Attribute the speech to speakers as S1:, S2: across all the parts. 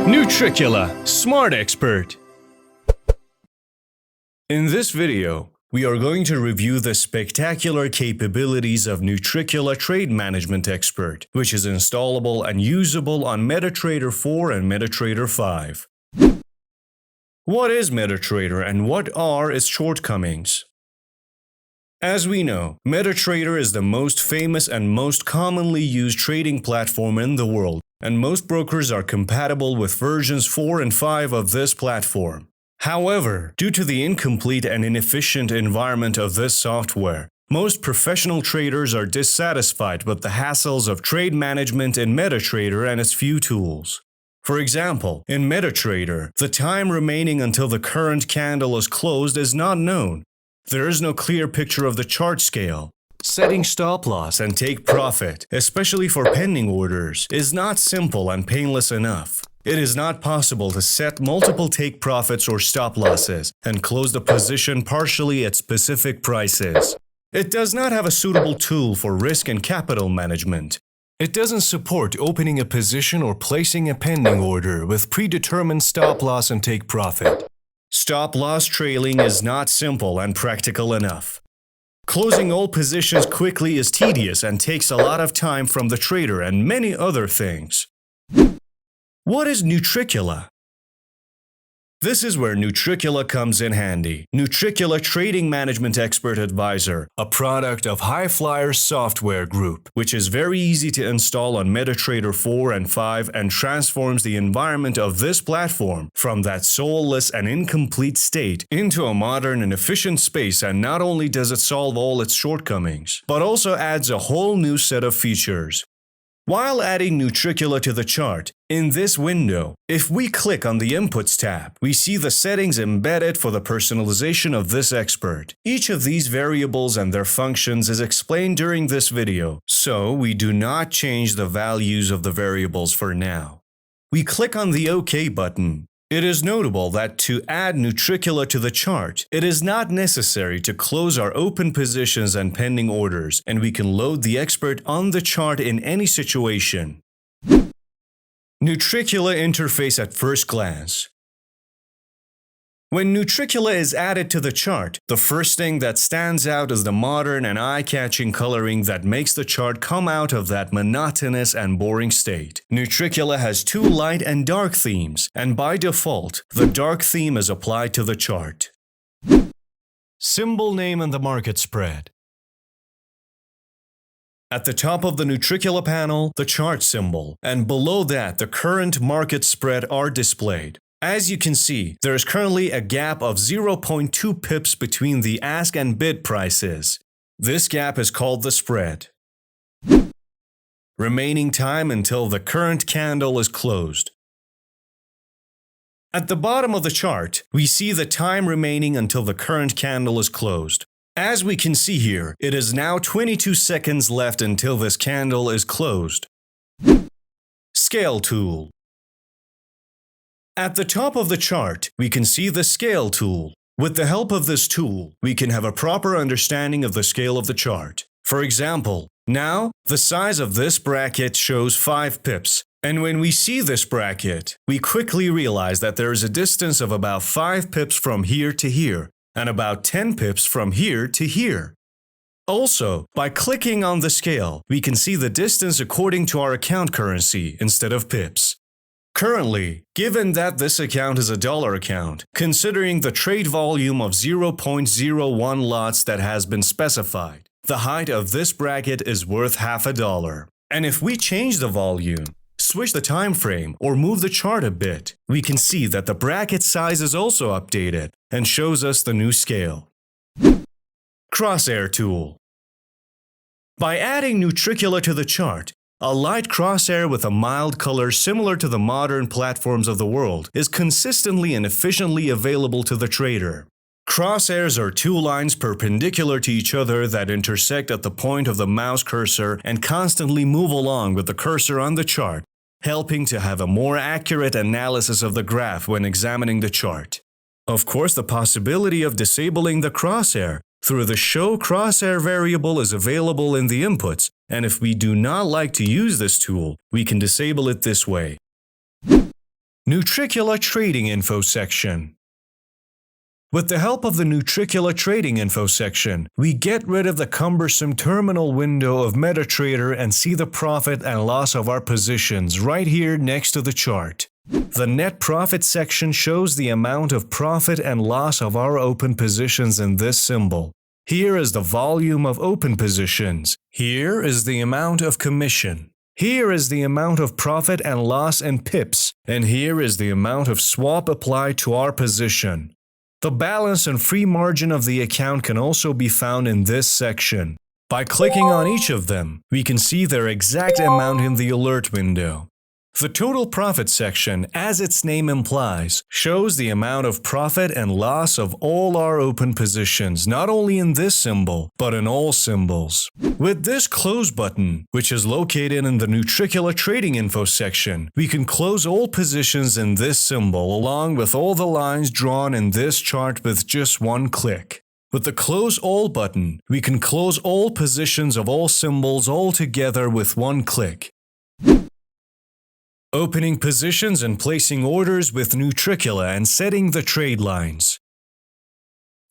S1: Nutricula, Smart Expert. In this video, we are going to review the spectacular capabilities of Nutricula Trade Management Expert, which is installable and usable on MetaTrader 4 and MetaTrader 5. What is MetaTrader and what are its shortcomings? As we know, MetaTrader is the most famous and most commonly used trading platform in the world, and most brokers are compatible with versions 4 and 5 of this platform. However, due to the incomplete and inefficient environment of this software, most professional traders are dissatisfied with the hassles of trade management in MetaTrader and its few tools. For example, in MetaTrader, the time remaining until the current candle is closed is not known. There is no clear picture of the chart scale. Setting stop loss and take profit, especially for pending orders, is not simple and painless enough. It is not possible to set multiple take profits or stop losses and close the position partially at specific prices. It does not have a suitable tool for risk and capital management. It doesn't support opening a position or placing a pending order with predetermined stop loss and take profit. Stop loss trailing is not simple and practical enough. Closing all positions quickly is tedious and takes a lot of time from the trader and many other things. What is Nutricula? This is where Nutricula comes in handy. Nutricula Trading Management Expert Advisor, a product of High Flyer Software Group, which is very easy to install on MetaTrader 4 and 5 and transforms the environment of this platform from that soulless and incomplete state into a modern and efficient space, and not only does it solve all its shortcomings, but also adds a whole new set of features. While adding Nutricula to the chart, in this window, if we click on the Inputs tab, we see the settings embedded for the personalization of this expert. Each of these variables and their functions is explained during this video, so we do not change the values of the variables for now. We click on the OK button. It is notable that to add Nutricula to the chart, it is not necessary to close our open positions and pending orders, and we can load the expert on the chart in any situation. Nutricula interface at first glance. When Nutricula is added to the chart, the first thing that stands out is the modern and eye-catching coloring that makes the chart come out of that monotonous and boring state. Nutricula has two light and dark themes, and by default, the dark theme is applied to the chart. Symbol name and the market spread. At the top of the Nutricula panel, the chart symbol, and below that, the current market spread are displayed. As you can see, there is currently a gap of 0.2 pips between the ask and bid prices. This gap is called the spread. Remaining time until the current candle is closed. At the bottom of the chart, we see the time remaining until the current candle is closed. As we can see here, it is now 22 seconds left until this candle is closed. Scale tool. At the top of the chart, we can see the scale tool. With the help of this tool, we can have a proper understanding of the scale of the chart. For example, now, the size of this bracket shows 5 pips, and when we see this bracket, we quickly realize that there is a distance of about 5 pips from here to here, and about 10 pips from here to here. Also, by clicking on the scale, we can see the distance according to our account currency instead of pips. Currently, given that this account is a dollar account, considering the trade volume of 0.01 lots that has been specified, the height of this bracket is worth $0.50. And if we change the volume, switch the time frame, or move the chart a bit, we can see that the bracket size is also updated and shows us the new scale. Crosshair tool. By adding Nutricula to the chart, a light crosshair with a mild color similar to the modern platforms of the world is consistently and efficiently available to the trader. Crosshairs are two lines perpendicular to each other that intersect at the point of the mouse cursor and constantly move along with the cursor on the chart, helping to have a more accurate analysis of the graph when examining the chart. Of course, the possibility of disabling the crosshair through the Show Crosshair variable is available in the inputs, and if we do not like to use this tool, we can disable it this way. Nutricula Trading Info section. With the help of the Nutricula Trading Info section, we get rid of the cumbersome terminal window of MetaTrader and see the profit and loss of our positions right here next to the chart. The net profit section shows the amount of profit and loss of our open positions in this symbol. Here is the volume of open positions. Here is the amount of commission. Here is the amount of profit and loss in pips. And here is the amount of swap applied to our position. The balance and free margin of the account can also be found in this section. By clicking on each of them, we can see their exact amount in the alert window. The total profit section, as its name implies, shows the amount of profit and loss of all our open positions, not only in this symbol, but in all symbols. With this close button, which is located in the Nutricula Trading Info section, we can close all positions in this symbol along with all the lines drawn in this chart with just one click. With the Close All button, we can close all positions of all symbols all together with one click. Opening positions and placing orders with Nutricula and setting the trade lines.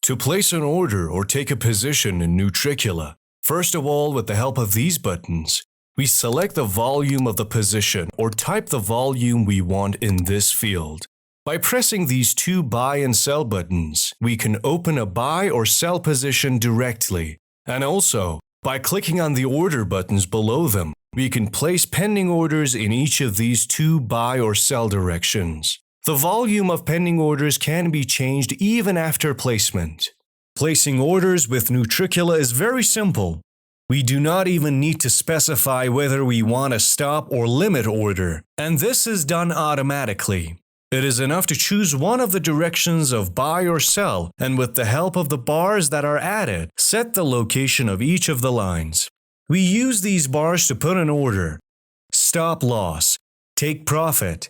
S1: To place an order or take a position in Nutricula, first of all, with the help of these buttons, we select the volume of the position or type the volume we want in this field. By pressing these two buy and sell buttons, we can open a buy or sell position directly. And also, by clicking on the order buttons below them, we can place pending orders in each of these two buy or sell directions. The volume of pending orders can be changed even after placement. Placing orders with Nutricula is very simple. We do not even need to specify whether we want a stop or limit order, and this is done automatically. It is enough to choose one of the directions of buy or sell, and with the help of the bars that are added, set the location of each of the lines. We use these bars to put an order: stop loss, take profit,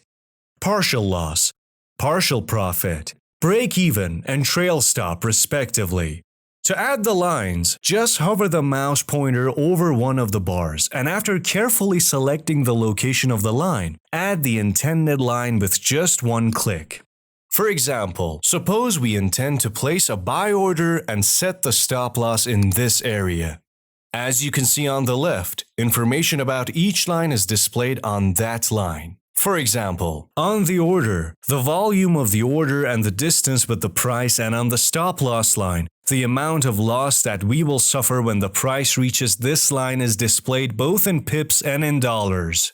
S1: partial loss, partial profit, break even, and trail stop respectively. To add the lines, just hover the mouse pointer over one of the bars, and after carefully selecting the location of the line, add the intended line with just one click. For example, suppose we intend to place a buy order and set the stop loss in this area. As you can see on the left, information about each line is displayed on that line. For example, on the order, the volume of the order and the distance with the price, and on the stop loss line, the amount of loss that we will suffer when the price reaches this line is displayed both in pips and in dollars.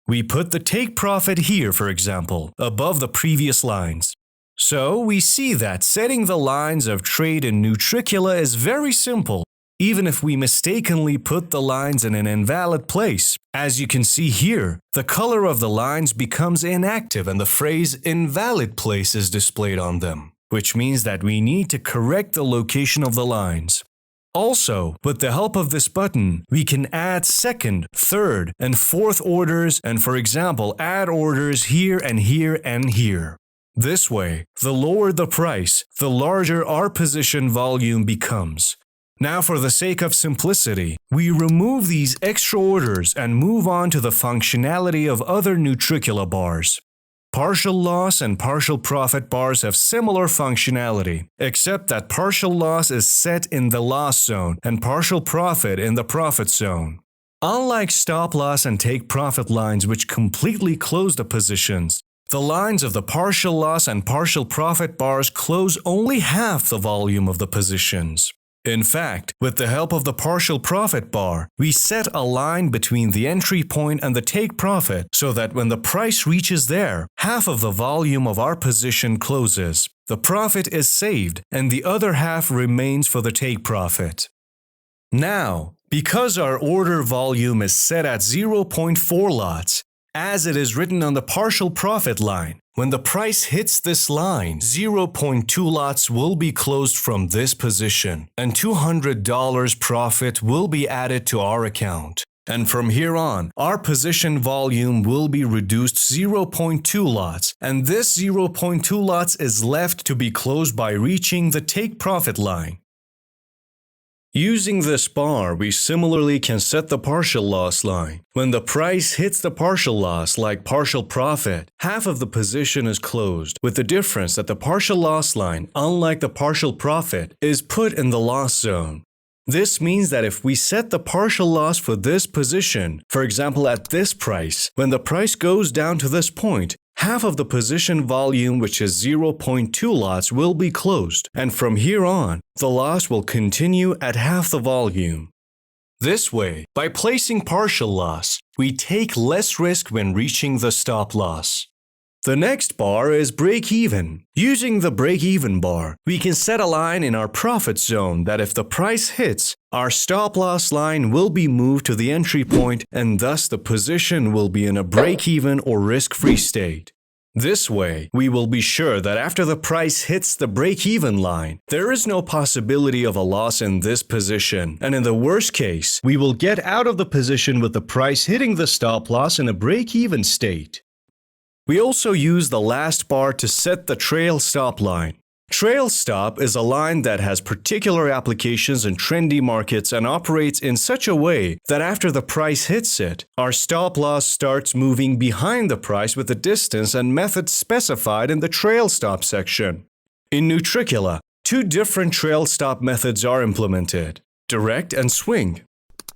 S1: We put the take profit here, for example, above the previous lines. So we see that setting the lines of trade in Nutricula is very simple, even if we mistakenly put the lines in an invalid place. As you can see here, the color of the lines becomes inactive and the phrase invalid place is displayed on them, which means that we need to correct the location of the lines. Also, with the help of this button, we can add second, third, and fourth orders, and for example, add orders here and here and here. This way, the lower the price, the larger our position volume becomes. Now, for the sake of simplicity, we remove these extra orders and move on to the functionality of other Nutricula bars. Partial loss and partial profit bars have similar functionality, except that partial loss is set in the loss zone and partial profit in the profit zone. Unlike stop loss and take profit lines, which completely close the positions, the lines of the partial loss and partial profit bars close only half the volume of the positions. In fact, with the help of the partial profit bar, we set a line between the entry point and the take profit so that when the price reaches there, half of the volume of our position closes. The profit is saved, and the other half remains for the take profit. Now, because our order volume is set at 0.4 lots, as it is written on the partial profit line, when the price hits this line, 0.2 lots will be closed from this position, and $200 profit will be added to our account. And from here on, our position volume will be reduced 0.2 lots, and this 0.2 lots is left to be closed by reaching the take profit line. Using this bar, we similarly can set the partial loss line. When the price hits the partial loss, like partial profit, half of the position is closed, with the difference that the partial loss line, unlike the partial profit, is put in the loss zone. This means that if we set the partial loss for this position, for example at this price, when the price goes down to this point, half of the position volume, which is 0.2 lots, will be closed, and from here on, the loss will continue at half the volume. This way, by placing partial loss, we take less risk when reaching the stop loss. The next bar is break-even. Using the break-even bar, we can set a line in our profit zone that if the price hits, our stop-loss line will be moved to the entry point and thus the position will be in a break-even or risk-free state. This way, we will be sure that after the price hits the break-even line, there is no possibility of a loss in this position, and in the worst case, we will get out of the position with the price hitting the stop-loss in a break-even state. We also use the last bar to set the trail stop line. Trail stop is a line that has particular applications in trendy markets and operates in such a way that after the price hits it, our stop loss starts moving behind the price with the distance and method specified in the trail stop section. In Nutricula, two different trail stop methods are implemented: direct and swing.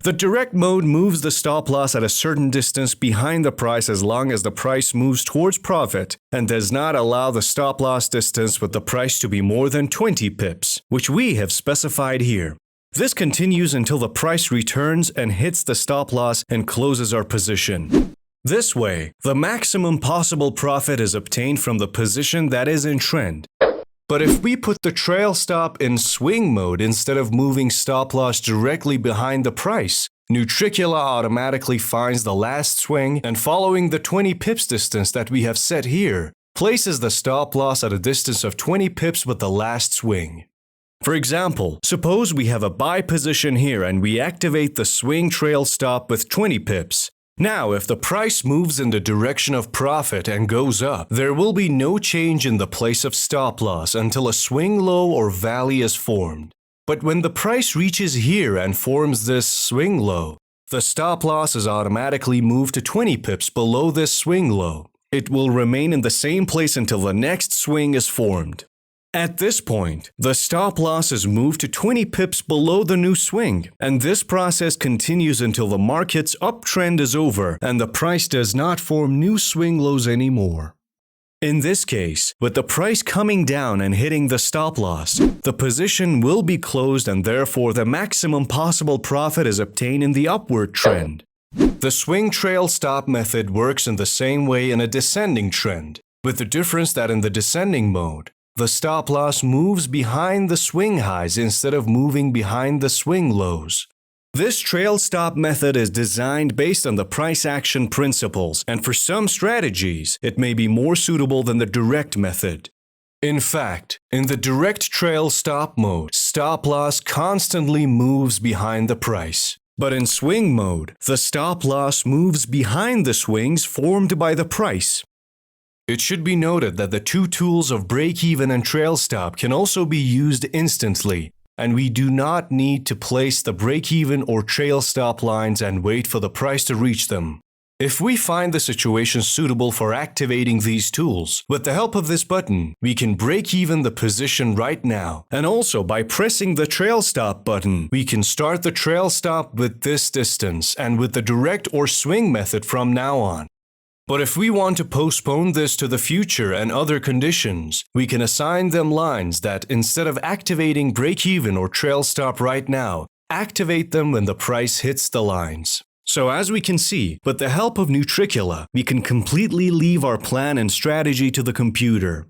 S1: The direct mode moves the stop loss at a certain distance behind the price as long as the price moves towards profit and does not allow the stop loss distance with the price to be more than 20 pips, which we have specified here. This continues until the price returns and hits the stop loss and closes our position. This way, the maximum possible profit is obtained from the position that is in trend. But if we put the trail stop in swing mode instead of moving stop loss directly behind the price, Nutricula automatically finds the last swing and, following the 20 pips distance that we have set here, places the stop loss at a distance of 20 pips with the last swing. For example, suppose we have a buy position here and we activate the swing trail stop with 20 pips. Now, if the price moves in the direction of profit and goes up, there will be no change in the place of stop loss until a swing low or valley is formed. But when the price reaches here and forms this swing low, the stop loss is automatically moved to 20 pips below this swing low. It will remain in the same place until the next swing is formed. At this point, the stop loss is moved to 20 pips below the new swing, and this process continues until the market's uptrend is over and the price does not form new swing lows anymore. In this case, with the price coming down and hitting the stop loss, the position will be closed and therefore the maximum possible profit is obtained in the upward trend. The swing trail stop method works in the same way in a descending trend, with the difference that in the descending mode, the stop loss moves behind the swing highs instead of moving behind the swing lows. This trail stop method is designed based on the price action principles, and for some strategies, it may be more suitable than the direct method. In fact, in the direct trail stop mode, stop loss constantly moves behind the price. But in swing mode, the stop loss moves behind the swings formed by the price. It should be noted that the two tools of break-even and trail stop can also be used instantly, and we do not need to place the break-even or trail stop lines and wait for the price to reach them. If we find the situation suitable for activating these tools, with the help of this button, we can break even the position right now, and also by pressing the trail stop button, we can start the trail stop with this distance and with the direct or swing method from now on. But if we want to postpone this to the future and other conditions, we can assign them lines that, instead of activating break-even or trail stop right now, activate them when the price hits the lines. So as we can see, with the help of Nutricula, we can completely leave our plan and strategy to the computer.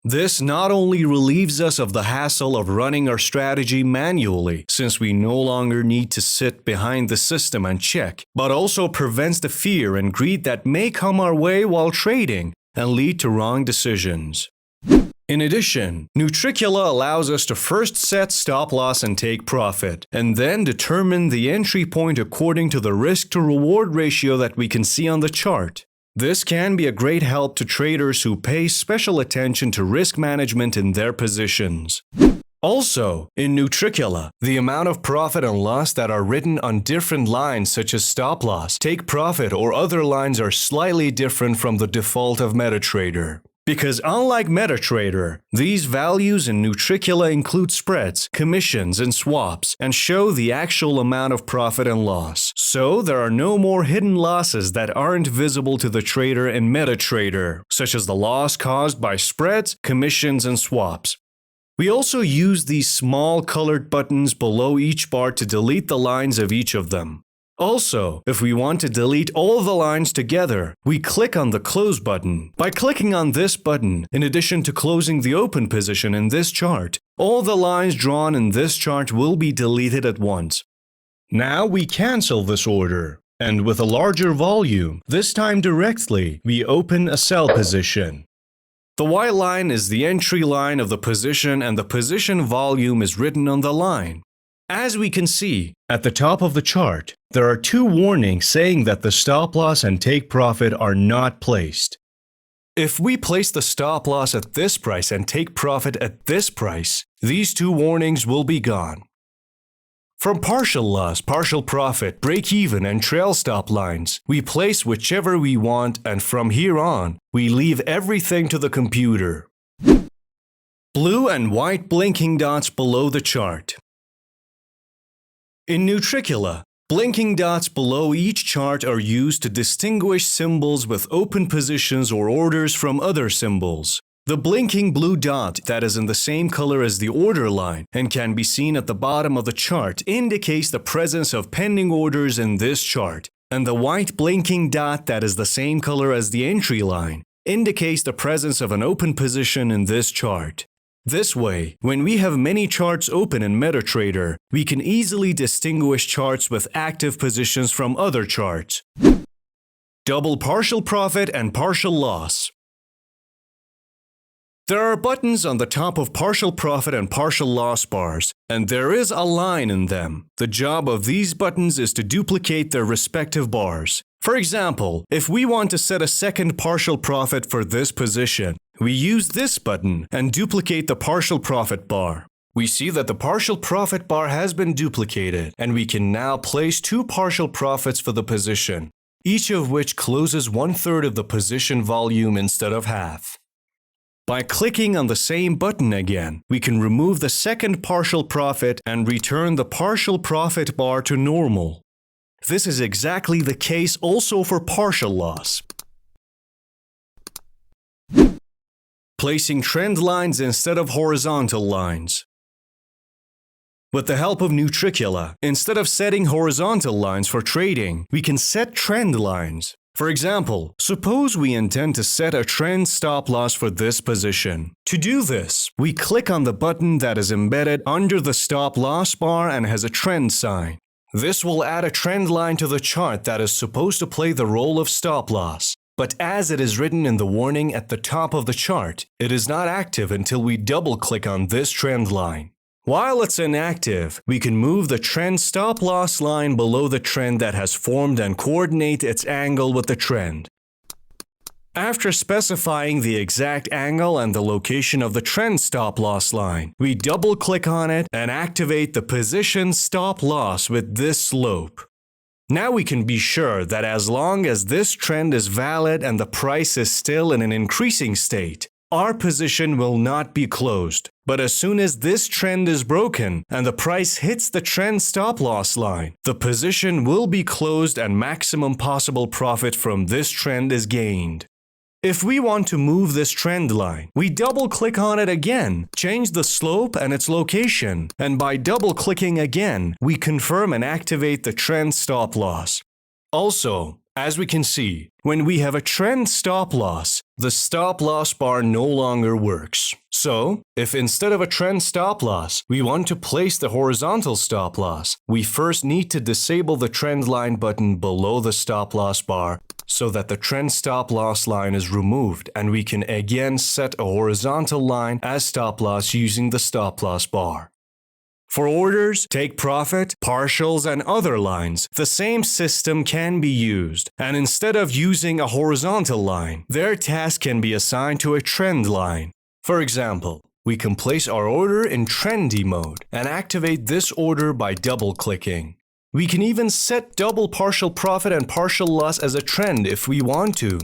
S1: This not only relieves us of the hassle of running our strategy manually, since we no longer need to sit behind the system and check, but also prevents the fear and greed that may come our way while trading and lead to wrong decisions. In addition, Nutricula allows us to first set stop loss and take profit, and then determine the entry point according to the risk-to-reward ratio that we can see on the chart. This can be a great help to traders who pay special attention to risk management in their positions. Also, in Nutricula, the amount of profit and loss that are written on different lines such as stop loss, take profit, or other lines are slightly different from the default of MetaTrader. Because unlike MetaTrader, these values in Nutricula include spreads, commissions, and swaps, and show the actual amount of profit and loss. So there are no more hidden losses that aren't visible to the trader in MetaTrader, such as the loss caused by spreads, commissions, and swaps. We also use these small colored buttons below each bar to delete the lines of each of them. Also, if we want to delete all the lines together, we click on the Close button. By clicking on this button, in addition to closing the open position in this chart, all the lines drawn in this chart will be deleted at once. Now we cancel this order, and with a larger volume, this time directly, we open a sell position. The white line is the entry line of the position and the position volume is written on the line. As we can see, at the top of the chart, there are two warnings saying that the stop loss and take profit are not placed. If we place the stop loss at this price and take profit at this price, these two warnings will be gone. From partial loss, partial profit, break-even, and trail stop lines, we place whichever we want, and from here on, we leave everything to the computer. Blue and white blinking dots below the chart. In Nutricula, blinking dots below each chart are used to distinguish symbols with open positions or orders from other symbols. The blinking blue dot that is in the same color as the order line and can be seen at the bottom of the chart indicates the presence of pending orders in this chart, and the white blinking dot that is the same color as the entry line indicates the presence of an open position in this chart. This way, when we have many charts open in MetaTrader, we can easily distinguish charts with active positions from other charts. Double partial profit and partial loss. There are buttons on the top of partial profit and partial loss bars, and there is a line in them. The job of these buttons is to duplicate their respective bars. For example, if we want to set a second partial profit for this position, we use this button and duplicate the partial profit bar. We see that the partial profit bar has been duplicated, and we can now place two partial profits for the position, each of which closes 1/3 of the position volume instead of half. By clicking on the same button again, we can remove the second partial profit and return the partial profit bar to normal. This is exactly the case also for partial loss. Placing trend lines instead of horizontal lines. With the help of Nutricula, instead of setting horizontal lines for trading, we can set trend lines. For example, suppose we intend to set a trend stop loss for this position. To do this, we click on the button that is embedded under the stop loss bar and has a trend sign. This will add a trend line to the chart that is supposed to play the role of stop loss. But as it is written in the warning at the top of the chart, it is not active until we double-click on this trend line. While it's inactive, we can move the trend stop loss line below the trend that has formed and coordinate its angle with the trend. After specifying the exact angle and the location of the trend stop loss line, we double-click on it and activate the position stop loss with this slope. Now we can be sure that as long as this trend is valid and the price is still in an increasing state, our position will not be closed. But as soon as this trend is broken and the price hits the trend stop loss line, the position will be closed and maximum possible profit from this trend is gained. If we want to move this trend line, we double-click on it again, change the slope and its location, and by double-clicking again, we confirm and activate the trend stop loss. Also, as we can see, when we have a trend stop loss, the stop loss bar no longer works. So, if instead of a trend stop loss, we want to place the horizontal stop loss, we first need to disable the trend line button below the stop loss bar so that the trend stop loss line is removed and we can again set a horizontal line as stop loss using the stop loss bar. For orders, take profit, partials, and other lines, the same system can be used, and instead of using a horizontal line, their task can be assigned to a trend line. For example, we can place our order in trendy mode and activate this order by double-clicking. We can even set double partial profit and partial loss as a trend if we want to.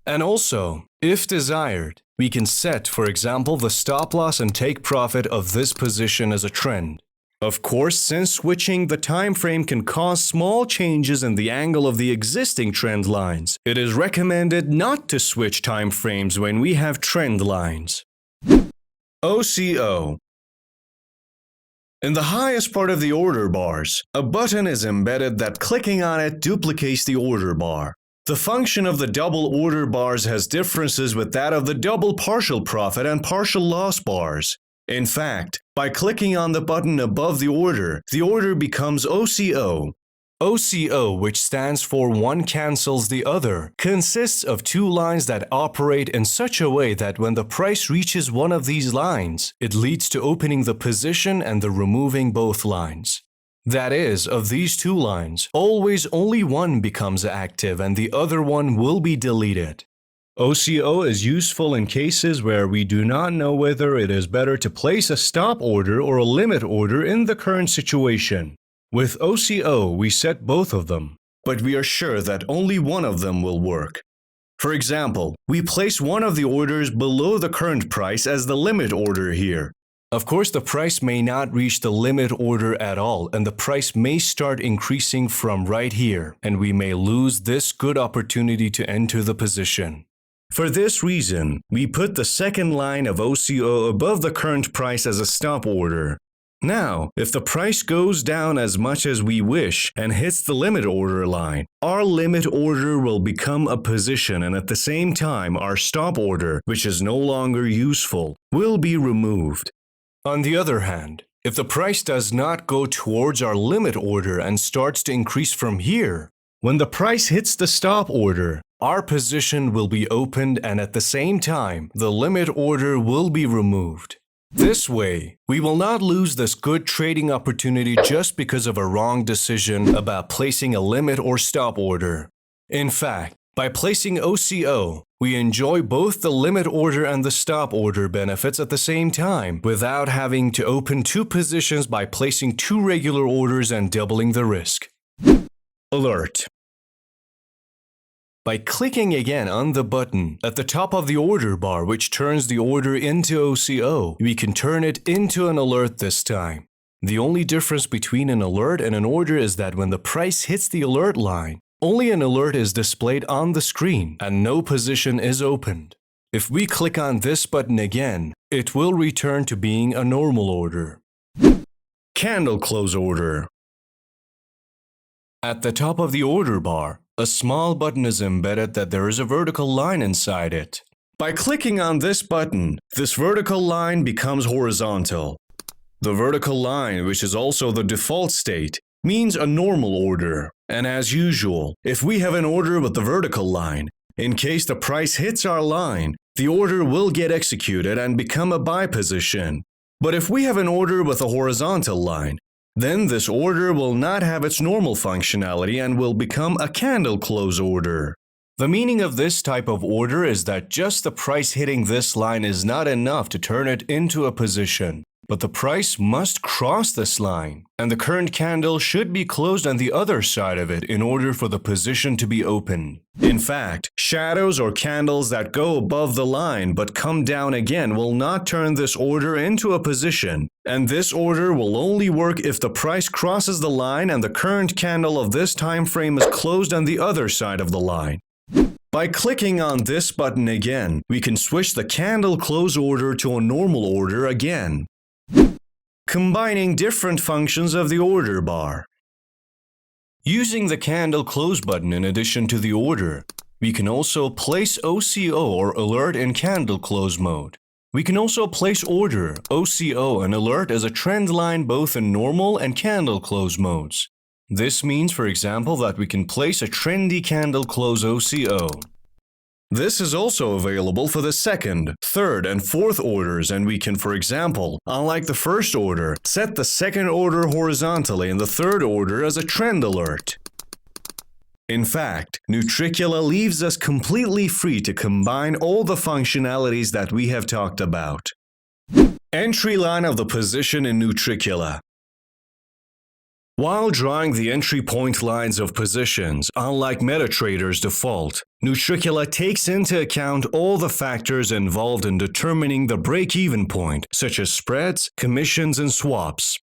S1: And also, if desired, we can set, for example, the stop loss and take profit of this position as a trend. Of course, since switching the time frame can cause small changes in the angle of the existing trend lines, it is recommended not to switch time frames when we have trend lines. OCO. In the highest part of the order bars, a button is embedded that clicking on it duplicates the order bar. The function of the double order bars has differences with that of the double partial profit and partial loss bars. In fact, by clicking on the button above the order becomes OCO. OCO, which stands for one cancels the other, consists of two lines that operate in such a way that when the price reaches one of these lines, it leads to opening the position and the removing both lines. That is, of these two lines, always only one becomes active and the other one will be deleted. OCO is useful in cases where we do not know whether it is better to place a stop order or a limit order in the current situation. With OCO, we set both of them, but we are sure that only one of them will work. For example, we place one of the orders below the current price as the limit order here. Of course, the price may not reach the limit order at all, and the price may start increasing from right here, and we may lose this good opportunity to enter the position. For this reason, we put the second line of OCO above the current price as a stop order. Now, if the price goes down as much as we wish and hits the limit order line, our limit order will become a position, and at the same time our stop order, which is no longer useful, will be removed. On the other hand, if the price does not go towards our limit order and starts to increase from here, when the price hits the stop order, our position will be opened and at the same time, the limit order will be removed. This way, we will not lose this good trading opportunity just because of a wrong decision about placing a limit or stop order. In fact, by placing OCO, we enjoy both the limit order and the stop order benefits at the same time without having to open two positions by placing two regular orders and doubling the risk. Alert. By clicking again on the button at the top of the order bar, which turns the order into OCO, we can turn it into an alert this time. The only difference between an alert and an order is that when the price hits the alert line, only an alert is displayed on the screen and no position is opened. If we click on this button again, it will return to being a normal order. Candle close order. At the top of the order bar, a small button is embedded that there is a vertical line inside it. By clicking on this button, this vertical line becomes horizontal. The vertical line, which is also the default state, means a normal order. And as usual, if we have an order with the vertical line, in case the price hits our line, the order will get executed and become a buy position. But if we have an order with a horizontal line, then this order will not have its normal functionality and will become a candle close order. The meaning of this type of order is that just the price hitting this line is not enough to turn it into a position, but the price must cross this line, and the current candle should be closed on the other side of it in order for the position to be open. In fact, shadows or candles that go above the line but come down again will not turn this order into a position, and this order will only work if the price crosses the line and the current candle of this time frame is closed on the other side of the line. By clicking on this button again, we can switch the candle close order to a normal order again. Combining different functions of the order bar. Using the candle close button in addition to the order, we can also place OCO or alert in candle close mode. We can also place order, OCO, and alert as a trend line both in normal and candle close modes. This means, for example, that we can place a trendy candle close OCO. This is also available for the second, third, and fourth orders, and we can, for example, unlike the first order, set the second order horizontally and the third order as a trend alert. In fact, Nutricula leaves us completely free to combine all the functionalities that we have talked about. Entry line of the position in Nutricula. While drawing the entry point lines of positions, unlike MetaTrader's default, Nutricula takes into account all the factors involved in determining the break-even point, such as spreads, commissions, and swaps.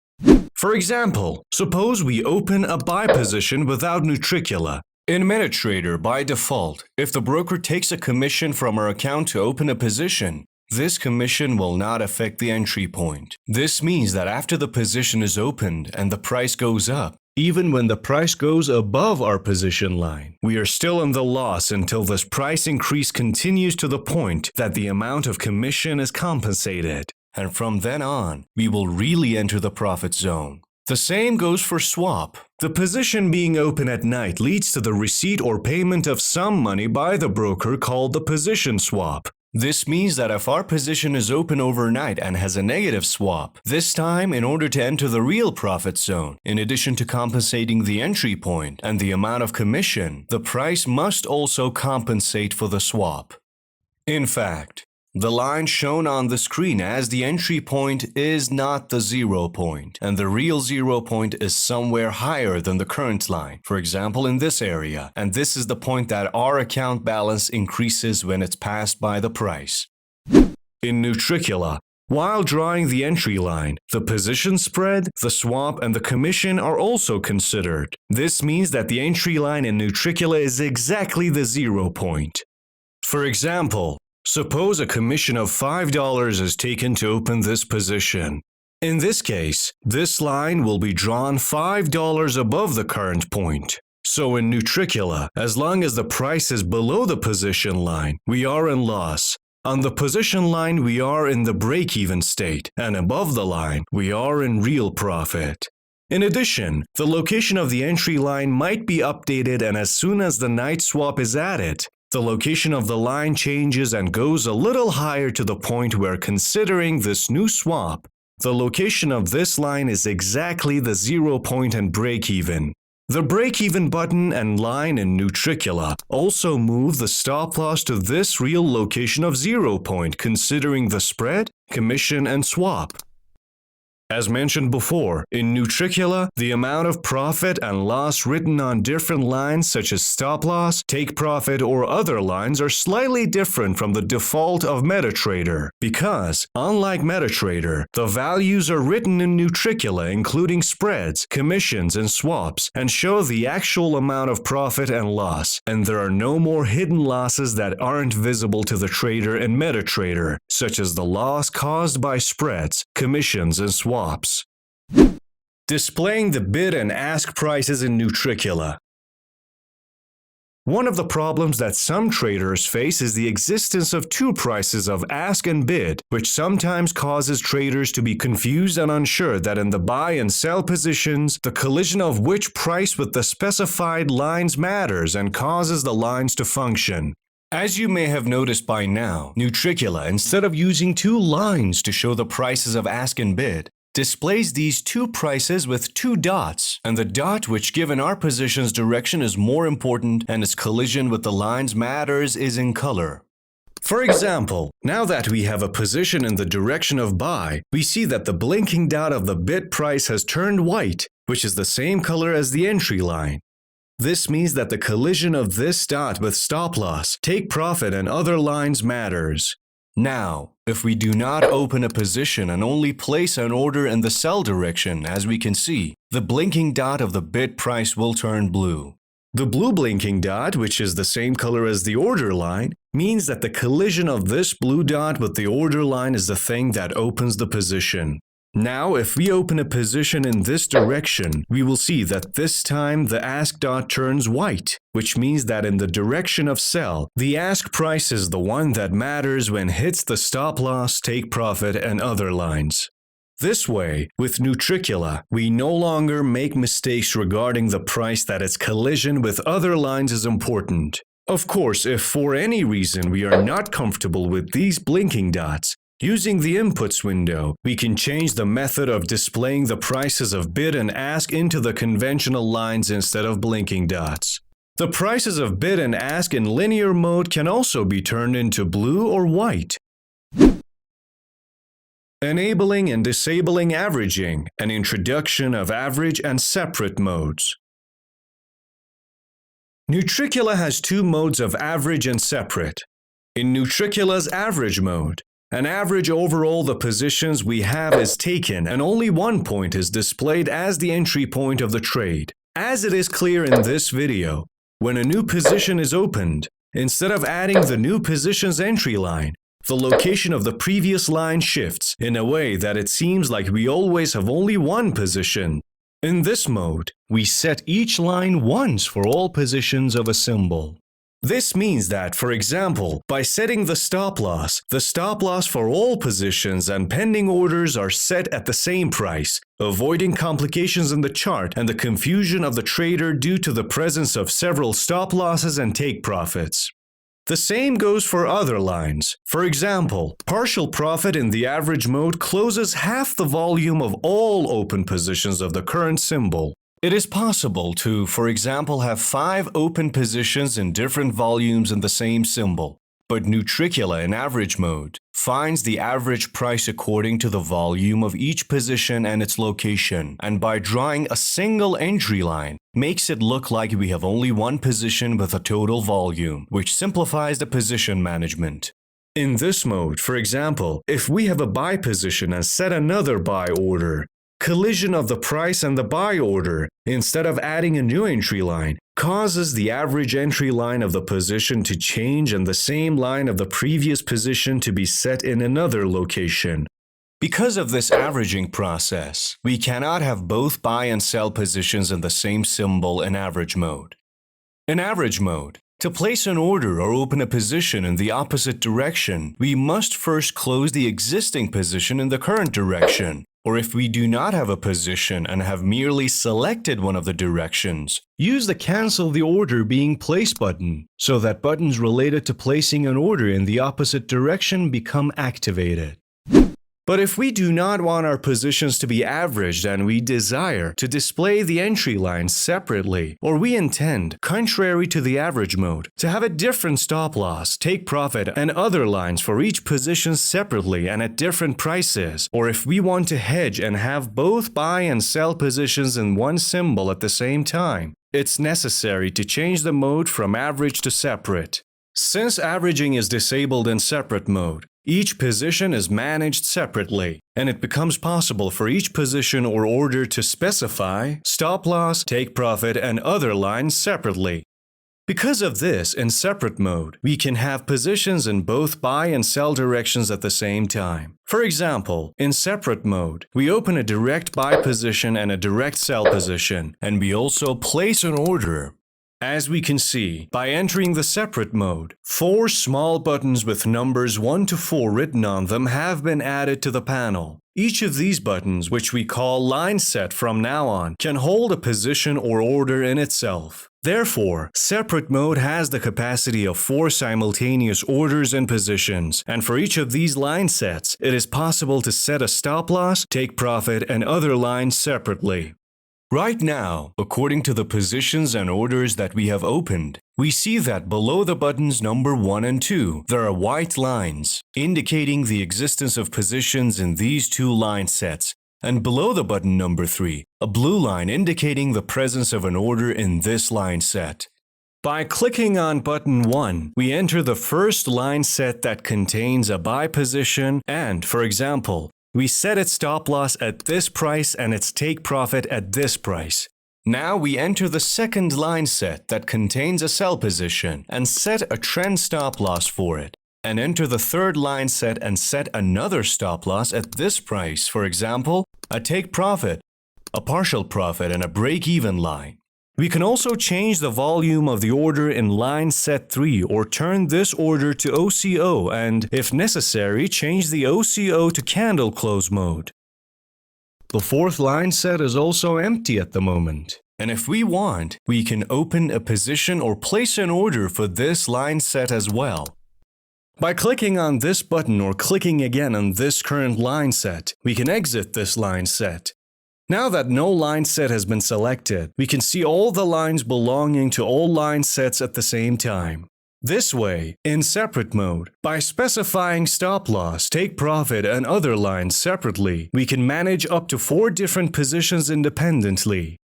S1: For example, suppose we open a buy position without Nutricula. In MetaTrader, by default, if the broker takes a commission from our account to open a position, this commission will not affect the entry point. This means that after the position is opened and the price goes up, even when the price goes above our position line, we are still in the loss until this price increase continues to the point that the amount of commission is compensated. And from then on, we will really enter the profit zone. The same goes for swap. The position being open at night leads to the receipt or payment of some money by the broker called the position swap. This means that if our position is open overnight and has a negative swap, this time in order to enter the real profit zone, in addition to compensating the entry point and the amount of commission, the price must also compensate for the swap. In fact, the line shown on the screen as the entry point is not the 0 point, and the real 0 point is somewhere higher than the current line, for example in this area, and this is the point that our account balance increases when it's passed by the price. In Nutricula, while drawing the entry line, the position spread, the swap, and the commission are also considered. This means that the entry line in Nutricula is exactly the 0 point. For example, suppose a commission of $5 is taken to open this position. In this case, this line will be drawn $5 above the current point. So in Nutricula, as long as the price is below the position line, we are in loss. On the position line, we are in the break-even state, and above the line, we are in real profit. In addition, the location of the entry line might be updated, and as soon as the night swap is added, the location of the line changes and goes a little higher to the point where, considering this new swap, the location of this line is exactly the 0 point and break-even. The break-even button and line in Nutricula also move the stop-loss to this real location of 0 point, considering the spread, commission, and swap. As mentioned before, in Nutricula, the amount of profit and loss written on different lines such as stop-loss, take-profit, or other lines are slightly different from the default of MetaTrader because, unlike MetaTrader, the values are written in Nutricula including spreads, commissions, and swaps and show the actual amount of profit and loss, and there are no more hidden losses that aren't visible to the trader in MetaTrader, such as the loss caused by spreads, commissions, and swaps. Displaying the bid and ask prices in Nutricula. One of the problems that some traders face is the existence of two prices of ask and bid, which sometimes causes traders to be confused and unsure that in the buy and sell positions, the collision of which price with the specified lines matters and causes the lines to function. As you may have noticed by now, Nutricula, instead of using two lines to show the prices of ask and bid, displays these two prices with two dots, and the dot which given our position's direction is more important and its collision with the lines matters is in color. For example, now that we have a position in the direction of buy, we see that the blinking dot of the bid price has turned white, which is the same color as the entry line. This means that the collision of this dot with stop loss, take profit, and other lines matters. Now, if we do not open a position and only place an order in the sell direction, as we can see, the blinking dot of the bid price will turn blue. The blue blinking dot, which is the same color as the order line, means that the collision of this blue dot with the order line is the thing that opens the position. Now, if we open a position in this direction, we will see that this time the ask dot turns white, which means that in the direction of sell, the ask price is the one that matters when hits the stop loss, take profit, and other lines. This way, with Nutricula, we no longer make mistakes regarding the price that its collision with other lines is important. Of course, if for any reason we are not comfortable with these blinking dots, using the inputs window, we can change the method of displaying the prices of bid and ask into the conventional lines instead of blinking dots. The prices of bid and ask in linear mode can also be turned into blue or white. enabling and disabling averaging, and introduction of average and separate modes. Nutricula has two modes of average and separate. In Nutricula's average mode, an average over all the positions we have is taken and only one point is displayed as the entry point of the trade. As it is clear in this video, when a new position is opened, instead of adding the new position's entry line, the location of the previous line shifts in a way that it seems like we always have only one position. In this mode, we set each line once for all positions of a symbol. This means that, for example, by setting the stop loss for all positions and pending orders are set at the same price, avoiding complications in the chart and the confusion of the trader due to the presence of several stop losses and take profits. The same goes for other lines. For example, partial profit in the average mode closes half the volume of all open positions of the current symbol. It is possible to, for example, have 5 open positions in different volumes in the same symbol, but Nutricula in average mode finds the average price according to the volume of each position and its location, and by drawing a single entry line, makes it look like we have only one position with a total volume, which simplifies the position management. In this mode, for example, if we have a buy position and set another buy order, collision of the price and the buy order, instead of adding a new entry line, causes the average entry line of the position to change and the same line of the previous position to be set in another location. Because of this averaging process, we cannot have both buy and sell positions in the same symbol in average mode. In average mode, to place an order or open a position in the opposite direction, we must first close the existing position in the current direction. Or if we do not have a position and have merely selected one of the directions, use the Cancel the Order Being Placed button, so that buttons related to placing an order in the opposite direction become activated. But if we do not want our positions to be averaged and we desire to display the entry lines separately, or we intend, contrary to the average mode, to have a different stop loss, take profit, and other lines for each position separately and at different prices, or if we want to hedge and have both buy and sell positions in one symbol at the same time, it's necessary to change the mode from average to separate. Since averaging is disabled in separate mode, each position is managed separately, and it becomes possible for each position or order to specify stop loss, take profit, and other lines separately. Because of this, in separate mode, we can have positions in both buy and sell directions at the same time. For example, in separate mode, we open a direct buy position and a direct sell position, and we also place an order. As we can see, by entering the separate mode, 4 small buttons with numbers 1 to 4 written on them have been added to the panel. Each of these buttons, which we call line set from now on, can hold a position or order in itself. Therefore, separate mode has the capacity of 4 simultaneous orders and positions, and for each of these line sets, it is possible to set a stop loss, take profit, and other lines separately. Right now, according to the positions and orders that we have opened, we see that below the buttons number 1 and 2, there are white lines, indicating the existence of positions in these 2 line sets, and below the button number 3, a blue line indicating the presence of an order in this line set. By clicking on button 1, we enter the first line set that contains a buy position and, for example, we set its stop loss at this price and its take profit at this price. Now we enter the second line set that contains a sell position and set a trend stop loss for it, and enter the third line set and set another stop loss at this price, for example, a take profit, a partial profit, and a break-even line. We can also change the volume of the order in line set 3 or turn this order to OCO and, if necessary, change the OCO to candle close mode. The fourth line set is also empty at the moment, and if we want, we can open a position or place an order for this line set as well. By clicking on this button or clicking again on this current line set, we can exit this line set. Now that no line set has been selected, we can see all the lines belonging to all line sets at the same time. This way, in separate mode, by specifying stop loss, take profit, and other lines separately, we can manage up to 4 different positions independently.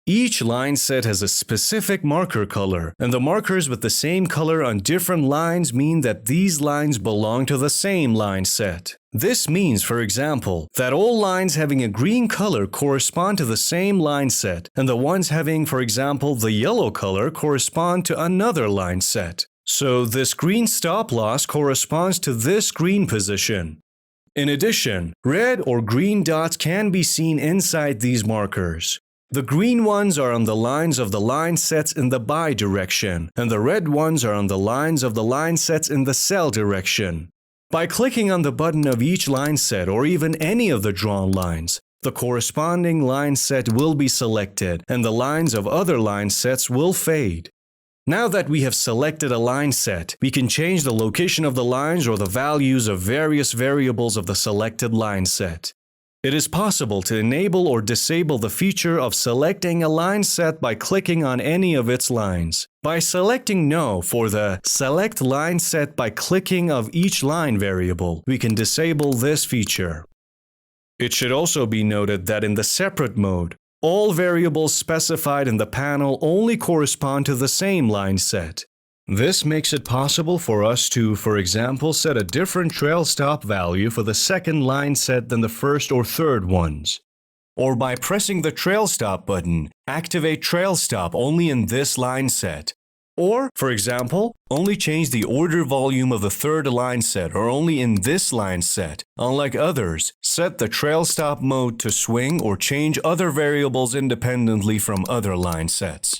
S1: Each line set has a specific marker color, and the markers with the same color on different lines mean that these lines belong to the same line set. This means, for example, that all lines having a green color correspond to the same line set, and the ones having, for example, the yellow color correspond to another line set. So this green stop loss corresponds to this green position. In addition, red or green dots can be seen inside these markers. The green ones are on the lines of the line sets in the buy direction, and the red ones are on the lines of the line sets in the sell direction. By clicking on the button of each line set or even any of the drawn lines, the corresponding line set will be selected, and the lines of other line sets will fade. Now that we have selected a line set, we can change the location of the lines or the values of various variables of the selected line set. It is possible to enable or disable the feature of selecting a line set by clicking on any of its lines. By selecting No for the Select Line Set by clicking of each line variable, we can disable this feature. It should also be noted that in the separate mode, all variables specified in the panel only correspond to the same line set. This makes it possible for us to, for example, set a different trail stop value for the second line set than the first or third ones. Or by pressing the trail stop button, activate trail stop only in this line set. Or, for example, only change the order volume of the third line set or only in this line set. Unlike others, set the trail stop mode to swing or change other variables independently from other line sets.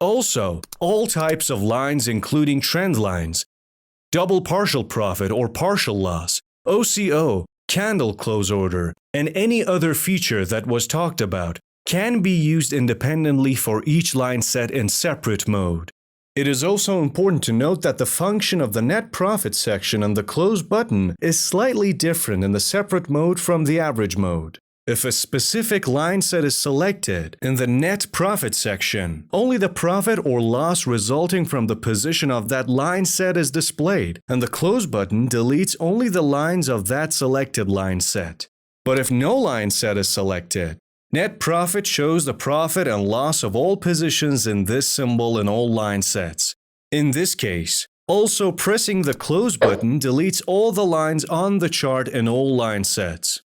S1: Also, all types of lines including trend lines, double partial profit or partial loss, OCO, candle close order, and any other feature that was talked about can be used independently for each line set in separate mode. It is also important to note that the function of the net profit section and the close button is slightly different in the separate mode from the average mode. If a specific line set is selected, in the net profit section, only the profit or loss resulting from the position of that line set is displayed, and the close button deletes only the lines of that selected line set. But if no line set is selected, net profit shows the profit and loss of all positions in this symbol in all line sets. In this case, also pressing the close button deletes all the lines on the chart in all line sets.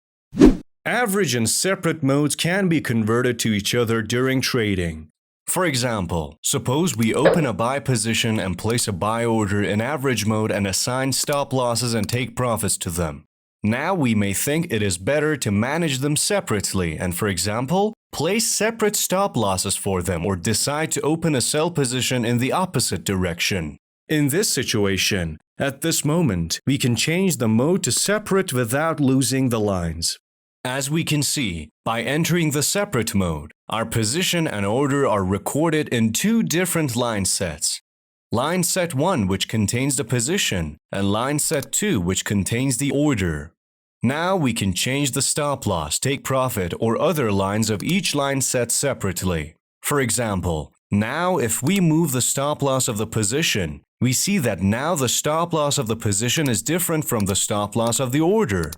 S1: Average and separate modes can be converted to each other during trading. For example, suppose we open a buy position and place a buy order in average mode and assign stop losses and take profits to them. Now we may think it is better to manage them separately and, for example, place separate stop losses for them or decide to open a sell position in the opposite direction. In this situation, at this moment, we can change the mode to separate without losing the lines. As we can see, by entering the separate mode, our position and order are recorded in 2 different line sets. Line set 1, which contains the position, and line set 2, which contains the order. Now we can change the stop loss, take profit, or other lines of each line set separately. For example, now if we move the stop loss of the position, we see that now the stop loss of the position is different from the stop loss of the order.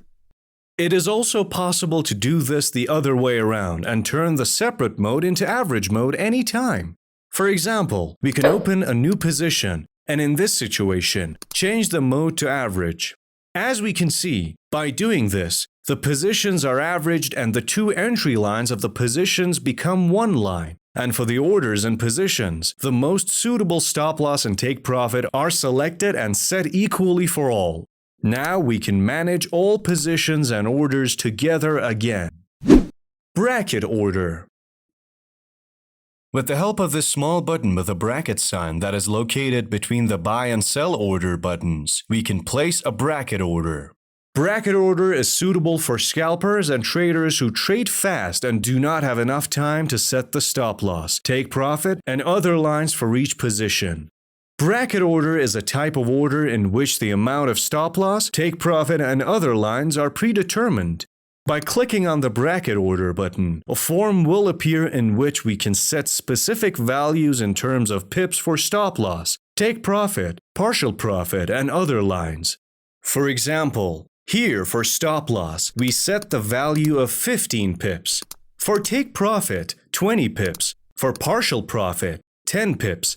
S1: It is also possible to do this the other way around and turn the separate mode into average mode anytime. For example, we can open a new position and in this situation, change the mode to average. As we can see, by doing this, the positions are averaged and the 2 entry lines of the positions become one line. And for the orders and positions, the most suitable stop loss and take profit are selected and set equally for all. Now we can manage all positions and orders together again. Bracket order. With the help of this small button with a bracket sign that is located between the buy and sell order buttons, we can place a bracket order. Bracket order is suitable for scalpers and traders who trade fast and do not have enough time to set the stop loss, take profit, and other lines for each position. Bracket order is a type of order in which the amount of stop loss, take profit, and other lines are predetermined. By clicking on the bracket order button, a form will appear in which we can set specific values in terms of pips for stop loss, take profit, partial profit, and other lines. For example, here for stop loss, we set the value of 15 pips. For take profit, 20 pips. For partial profit, 10 pips.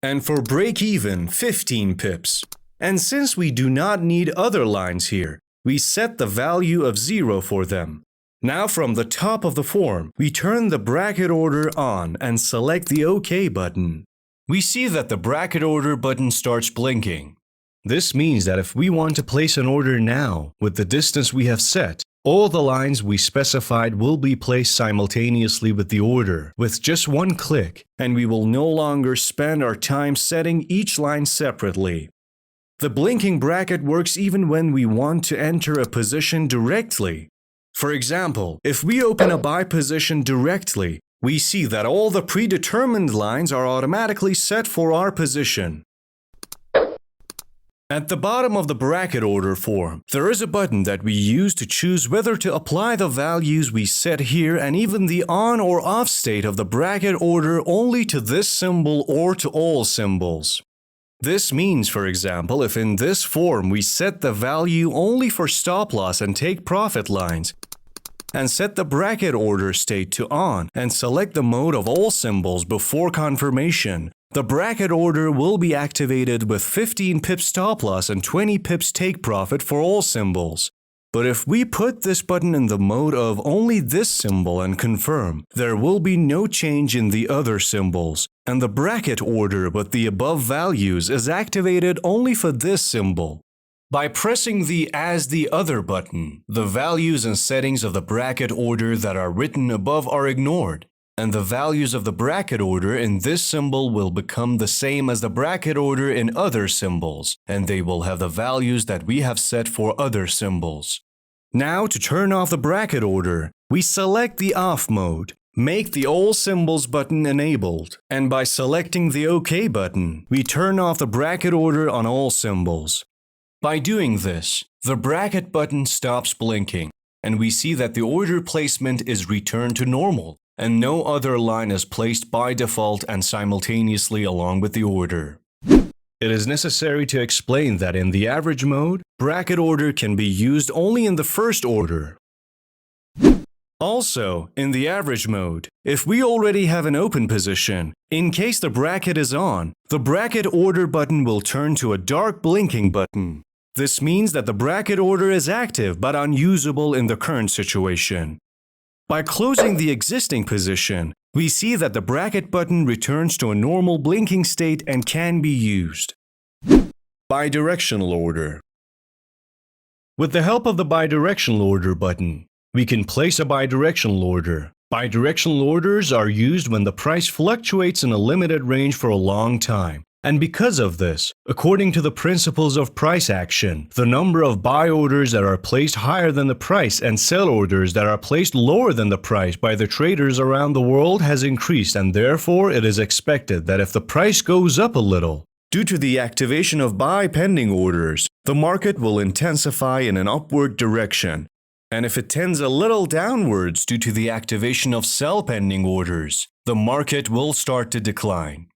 S1: And for break even, 15 pips. And since we do not need other lines here, we set the value of 0 for them. Now from the top of the form, we turn the bracket order on and select the OK button. We see that the bracket order button starts blinking. This means that if we want to place an order now, with the distance we have set, all the lines we specified will be placed simultaneously with the order, with just one click, and we will no longer spend our time setting each line separately. The blinking bracket works even when we want to enter a position directly. For example, if we open a buy position directly, we see that all the predetermined lines are automatically set for our position. At the bottom of the bracket order form, there is a button that we use to choose whether to apply the values we set here and even the on or off state of the bracket order only to this symbol or to all symbols. This means, for example, if in this form we set the value only for stop loss and take profit lines, and set the bracket order state to on and select the mode of all symbols before confirmation, the bracket order will be activated with 15 pips stop loss and 20 pips take profit for all symbols. But if we put this button in the mode of only this symbol and confirm, there will be no change in the other symbols, and the bracket order with the above values is activated only for this symbol. By pressing the As the Other button, the values and settings of the bracket order that are written above are ignored, and the values of the bracket order in this symbol will become the same as the bracket order in other symbols, and they will have the values that we have set for other symbols. Now, to turn off the bracket order, we select the Off mode, make the All Symbols button enabled, and by selecting the OK button, we turn off the bracket order on all symbols. By doing this, the bracket button stops blinking, and we see that the order placement is returned to normal, and no other line is placed by default and simultaneously along with the order. It is necessary to explain that in the average mode, bracket order can be used only in the first order. Also, in the average mode, if we already have an open position, in case the bracket is on, the bracket order button will turn to a dark blinking button. This means that the bracket order is active but unusable in the current situation. By closing the existing position, we see that the bracket button returns to a normal blinking state and can be used. Bidirectional order. With the help of the bidirectional order button, we can place a bidirectional order. Bidirectional orders are used when the price fluctuates in a limited range for a long time. And because of this, according to the principles of price action, the number of buy orders that are placed higher than the price and sell orders that are placed lower than the price by the traders around the world has increased, and therefore it is expected that if the price goes up a little, due to the activation of buy pending orders, the market will intensify in an upward direction. And if it tends a little downwards due to the activation of sell pending orders, the market will start to decline.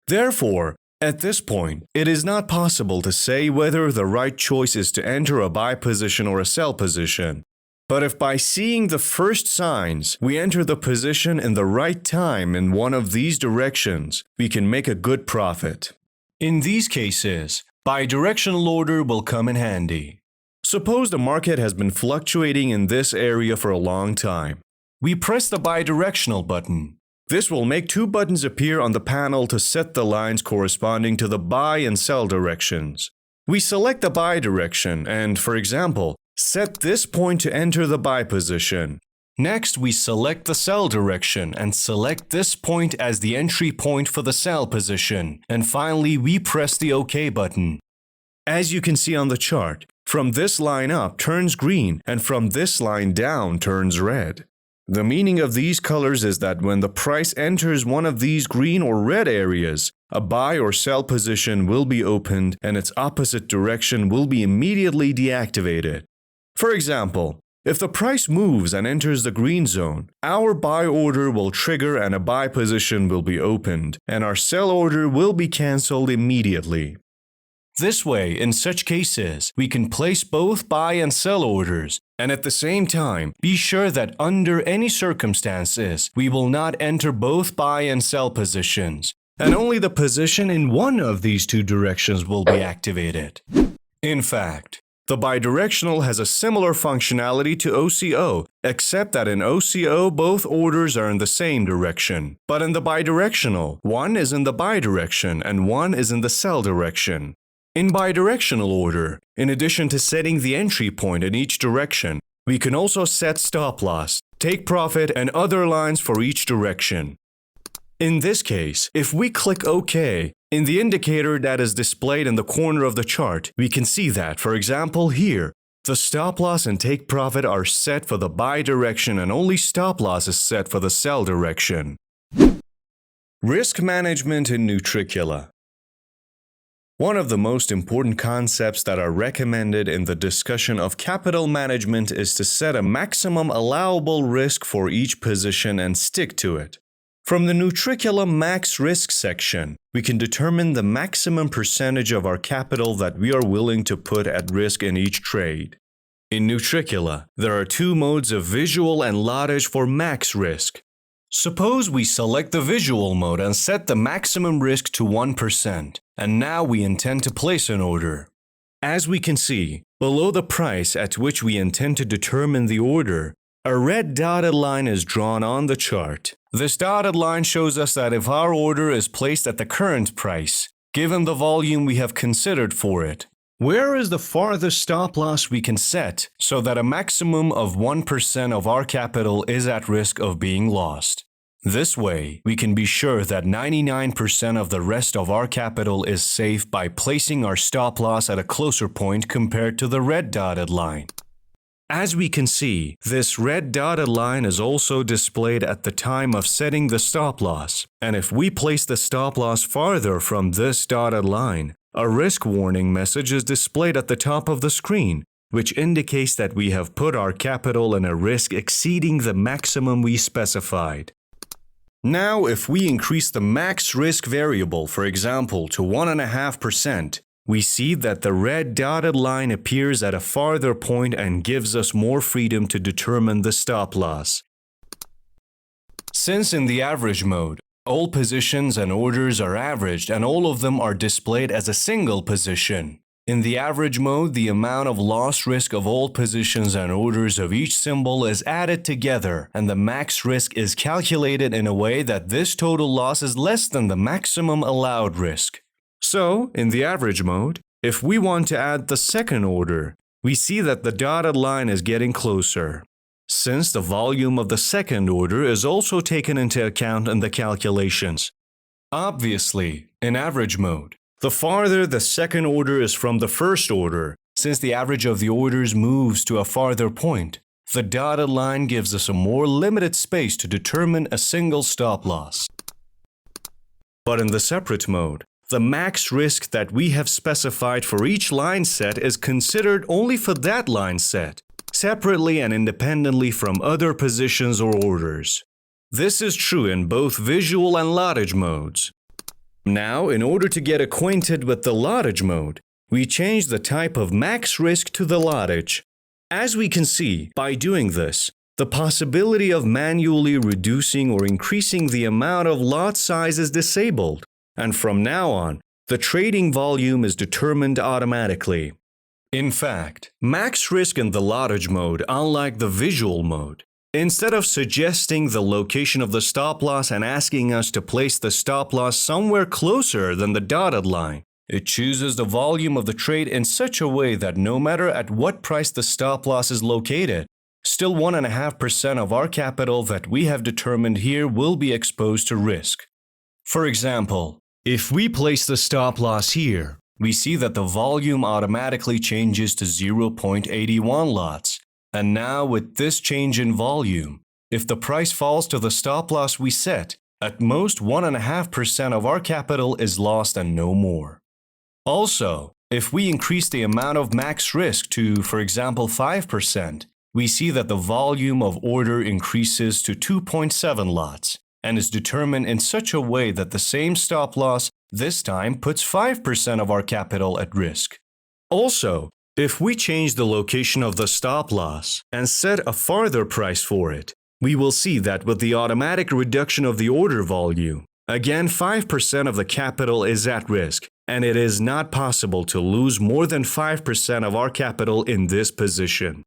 S1: Therefore, at this point, it is not possible to say whether the right choice is to enter a buy position or a sell position. But if by seeing the first signs, we enter the position in the right time in one of these directions, we can make a good profit. In these cases, bidirectional order will come in handy. Suppose the market has been fluctuating in this area for a long time. We press the bidirectional button. This will make two buttons appear on the panel to set the lines corresponding to the buy and sell directions. We select the buy direction and, for example, set this point to enter the buy position. Next, we select the sell direction and select this point as the entry point for the sell position. And finally, we press the OK button. As you can see on the chart, from this line up turns green and from this line down turns red. The meaning of these colors is that when the price enters one of these green or red areas, a buy or sell position will be opened and its opposite direction will be immediately deactivated. For example, If the price moves and enters the green zone, our buy order will trigger and a buy position will be opened, and our sell order will be cancelled immediately. This way, in such cases, we can place both buy and sell orders, and at the same time, be sure that under any circumstances, we will not enter both buy and sell positions, and only the position in one of these two directions will be activated. In fact, the bidirectional has a similar functionality to OCO, except that in OCO both orders are in the same direction. But in the bidirectional, one is in the buy direction and one is in the sell direction. In bidirectional order, in addition to setting the entry point in each direction, we can also set stop loss, take profit, and other lines for each direction. In this case, if we click OK, in the indicator that is displayed in the corner of the chart, we can see that, for example here, the stop loss and take profit are set for the buy direction and only stop loss is set for the sell direction. Risk management in Nutricula. One of the most important concepts that are recommended in the discussion of capital management is to set a maximum allowable risk for each position and stick to it. From the Nutricula Max Risk section, we can determine the maximum percentage of our capital that we are willing to put at risk in each trade. In Nutricula, there are two modes of visual and lottage for max risk. Suppose we select the visual mode and set the maximum risk to 1%, and now we intend to place an order. As we can see, below the price at which we intend to determine the order, a red dotted line is drawn on the chart. This dotted line shows us that if our order is placed at the current price, given the volume we have considered for it, where is the farthest stop loss we can set so that a maximum of 1% of our capital is at risk of being lost? This way, we can be sure that 99% of the rest of our capital is safe by placing our stop loss at a closer point compared to the red dotted line. As we can see, this red dotted line is also displayed at the time of setting the stop loss, and if we place the stop loss farther from this dotted line, a risk warning message is displayed at the top of the screen, which indicates that we have put our capital in a risk exceeding the maximum we specified. Now, if we increase the max risk variable, for example, to 1.5%, we see that the red dotted line appears at a farther point and gives us more freedom to determine the stop loss. Since in the average mode, all positions and orders are averaged and all of them are displayed as a single position. In the average mode, the amount of loss risk of all positions and orders of each symbol is added together, and the max risk is calculated in a way that this total loss is less than the maximum allowed risk. So, in the average mode, if we want to add the second order, we see that the dotted line is getting closer, since the volume of the second order is also taken into account in the calculations. Obviously, in average mode, the farther the second order is from the first order, since the average of the orders moves to a farther point, the dotted line gives us a more limited space to determine a single stop loss. But in the separate mode, the max risk that we have specified for each line set is considered only for that line set, separately and independently from other positions or orders. This is true in both visual and lottage modes. Now, in order to get acquainted with the lottage mode, we change the type of max risk to the lottage. As we can see, by doing this, the possibility of manually reducing or increasing the amount of lot size is disabled, and from now on, the trading volume is determined automatically. In fact, max risk in the lottage mode, unlike the visual mode, instead of suggesting the location of the stop loss and asking us to place the stop loss somewhere closer than the dotted line, it chooses the volume of the trade in such a way that no matter at what price the stop loss is located, still 1.5% of our capital that we have determined here will be exposed to risk. For example, if we place the stop loss here, we see that the volume automatically changes to 0.81 lots. And now with this change in volume, if the price falls to the stop loss we set, at most 1.5% of our capital is lost and no more. Also, if we increase the amount of max risk to, for example, 5%, we see that the volume of order increases to 2.7 lots and is determined in such a way that the same stop loss this time puts 5% of our capital at risk. Also, if we change the location of the stop loss and set a farther price for it, we will see that with the automatic reduction of the order volume, again 5% of the capital is at risk, and it is not possible to lose more than 5% of our capital in this position.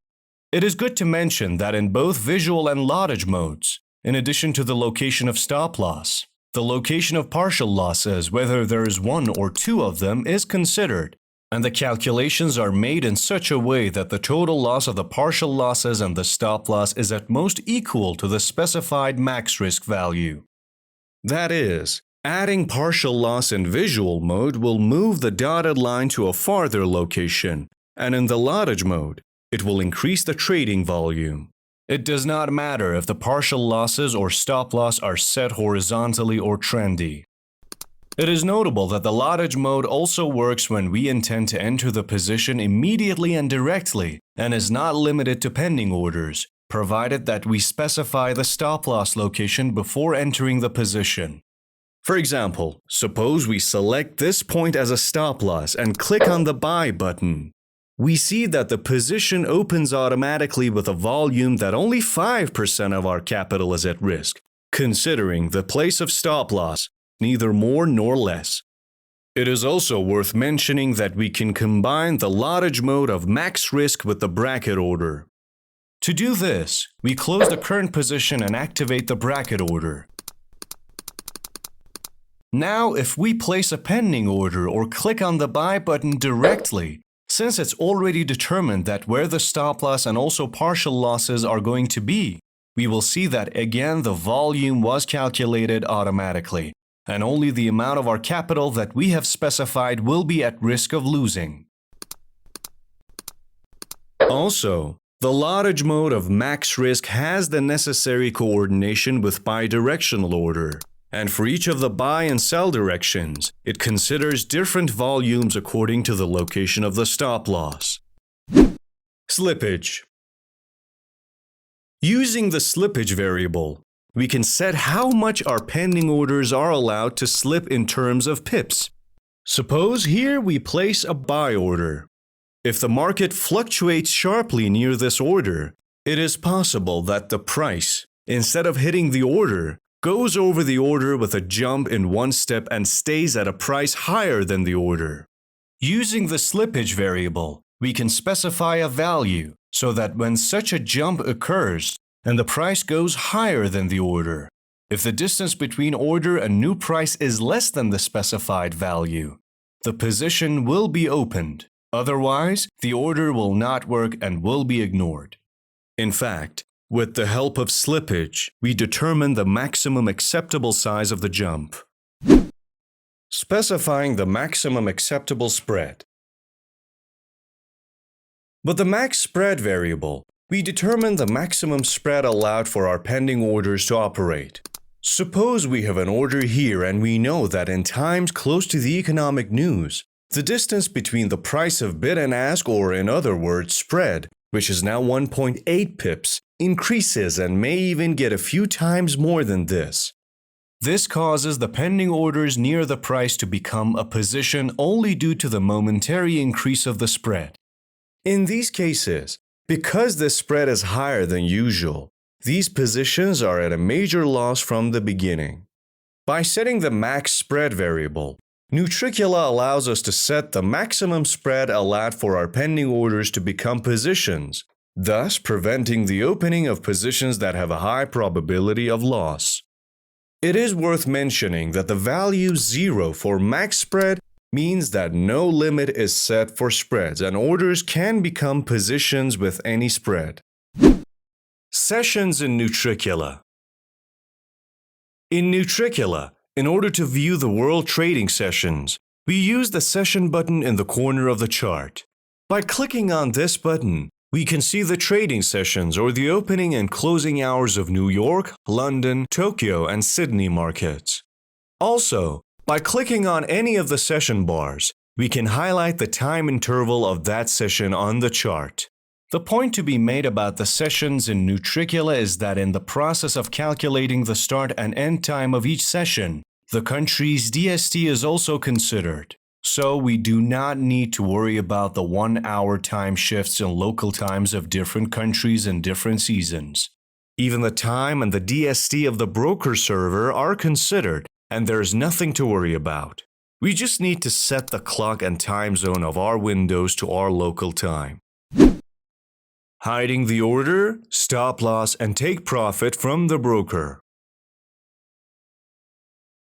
S1: It is good to mention that in both visual and lottage modes, in addition to the location of stop loss, the location of partial losses, whether there is one or two of them, is considered, and the calculations are made in such a way that the total loss of the partial losses and the stop loss is at most equal to the specified max risk value. That is, adding partial loss in visual mode will move the dotted line to a farther location, and in the lottage mode, it will increase the trading volume. It does not matter if the partial losses or stop loss are set horizontally or trendy. It is notable that the lottage mode also works when we intend to enter the position immediately and directly and is not limited to pending orders, provided that we specify the stop loss location before entering the position. For example, suppose we select this point as a stop loss and click on the buy button. We see that the position opens automatically with a volume that only 5% of our capital is at risk, considering the place of stop loss, neither more nor less. It is also worth mentioning that we can combine the lottage mode of max risk with the bracket order. To do this, we close the current position and activate the bracket order. Now, if we place a pending order or click on the buy button directly, since it's already determined that where the stop loss and also partial losses are going to be, we will see that again the volume was calculated automatically, and only the amount of our capital that we have specified will be at risk of losing. Also, the lottage mode of max risk has the necessary coordination with bidirectional order, and for each of the buy and sell directions, it considers different volumes according to the location of the stop loss. Slippage. Using the slippage variable, we can set how much our pending orders are allowed to slip in terms of pips. Suppose here we place a buy order. If the market fluctuates sharply near this order, it is possible that the price, instead of hitting the order, goes over the order with a jump in one step and stays at a price higher than the order. Using the slippage variable, we can specify a value so that when such a jump occurs and the price goes higher than the order, if the distance between order and new price is less than the specified value, the position will be opened. Otherwise, the order will not work and will be ignored. In fact, with the help of slippage, we determine the maximum acceptable size of the jump. Specifying the maximum acceptable spread. With the max spread variable, we determine the maximum spread allowed for our pending orders to operate. Suppose we have an order here and we know that in times close to the economic news, the distance between the price of bid and ask, or in other words, spread, which is now 1.8 pips, increases and may even get a few times more than this. This causes the pending orders near the price to become a position only due to the momentary increase of the spread. In these cases, because the spread is higher than usual, these positions are at a major loss from the beginning. By setting the max spread variable, Nutricula allows us to set the maximum spread allowed for our pending orders to become positions, thus preventing the opening of positions that have a high probability of loss. It is worth mentioning that the value 0 for max spread means that no limit is set for spreads and orders can become positions with any spread. Sessions in Nutricula. In Nutricula, in order to view the world trading sessions, we use the session button in the corner of the chart. By clicking on this button, we can see the trading sessions or the opening and closing hours of New York, London, Tokyo, and Sydney markets. Also, by clicking on any of the session bars, we can highlight the time interval of that session on the chart. The point to be made about the sessions in Nutricula is that in the process of calculating the start and end time of each session, the country's DST is also considered. So we do not need to worry about the 1-hour time shifts in local times of different countries and different seasons. Even the time and the DST of the broker server are considered, and there is nothing to worry about. We just need to set the clock and time zone of our windows to our local time. Hiding the order, stop loss, and take profit from the broker.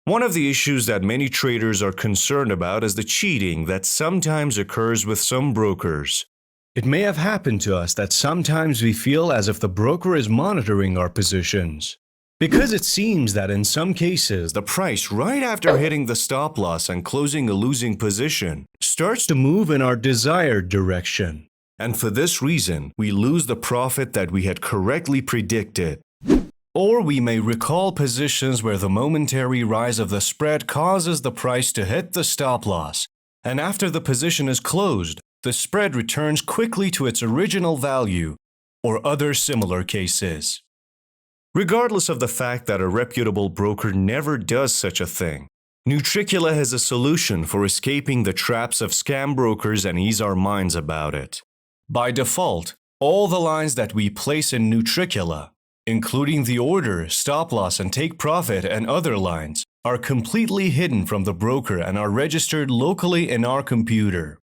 S1: One of the issues that many traders are concerned about is the cheating that sometimes occurs with some brokers. It may have happened to us that sometimes we feel as if the broker is monitoring our positions. Because it seems that in some cases, the price right after hitting the stop loss and closing a losing position starts to move in our desired direction. And for this reason, we lose the profit that we had correctly predicted. Or we may recall positions where the momentary rise of the spread causes the price to hit the stop loss, and after the position is closed, the spread returns quickly to its original value, or other similar cases. Regardless of the fact that a reputable broker never does such a thing, Nutricula has a solution for escaping the traps of scam brokers and ease our minds about it. By default, all the lines that we place in Nutricula, including the order, stop loss, and take profit and other lines, are completely hidden from the broker and are registered locally in our computer.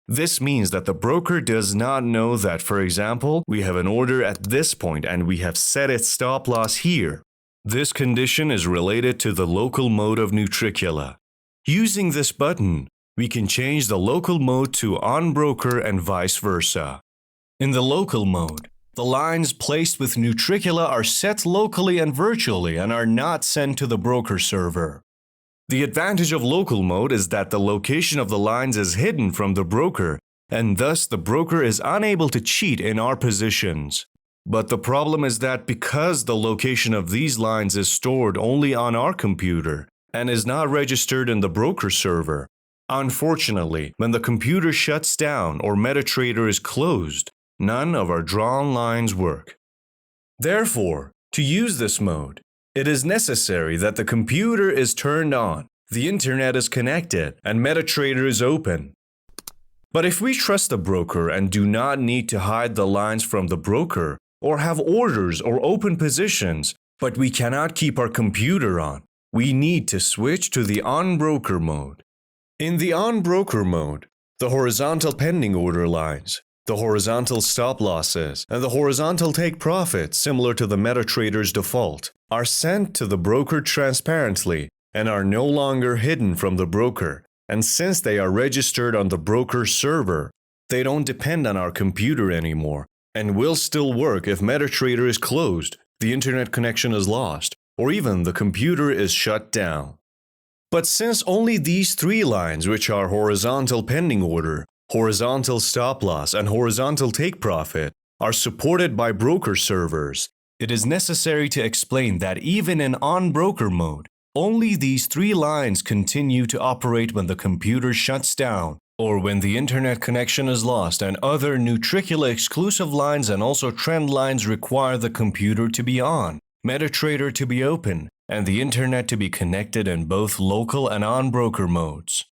S1: This means that the broker does not know that, for example, we have an order at this point and we have set its stop loss here. This condition is related to the local mode of Nutricula. Using this button, we can change the local mode to on broker and vice versa. In the local mode, the lines placed with Nutricula are set locally and virtually and are not sent to the broker server. The advantage of local mode is that the location of the lines is hidden from the broker, and thus the broker is unable to cheat in our positions. But the problem is that because the location of these lines is stored only on our computer and is not registered in the broker server, unfortunately, when the computer shuts down or MetaTrader is closed, none of our drawn lines work. Therefore, to use this mode, it is necessary that the computer is turned on, the internet is connected, and MetaTrader is open. But if we trust the broker and do not need to hide the lines from the broker, or have orders or open positions, but we cannot keep our computer on, we need to switch to the on-broker mode. In the on-broker mode, the horizontal pending order lines, the horizontal stop losses, and the horizontal take profit, similar to the MetaTrader's default, are sent to the broker transparently and are no longer hidden from the broker. And since they are registered on the broker server, they don't depend on our computer anymore and will still work if MetaTrader is closed, the internet connection is lost, or even the computer is shut down. But since only these three lines, which are horizontal pending order, horizontal stop loss, and horizontal take profit, are supported by broker servers, it is necessary to explain that even in on-broker mode, only these three lines continue to operate when the computer shuts down, or when the internet connection is lost, and other Nutricula exclusive lines and also trend lines require the computer to be on, MetaTrader to be open, and the internet to be connected in both local and on-broker modes.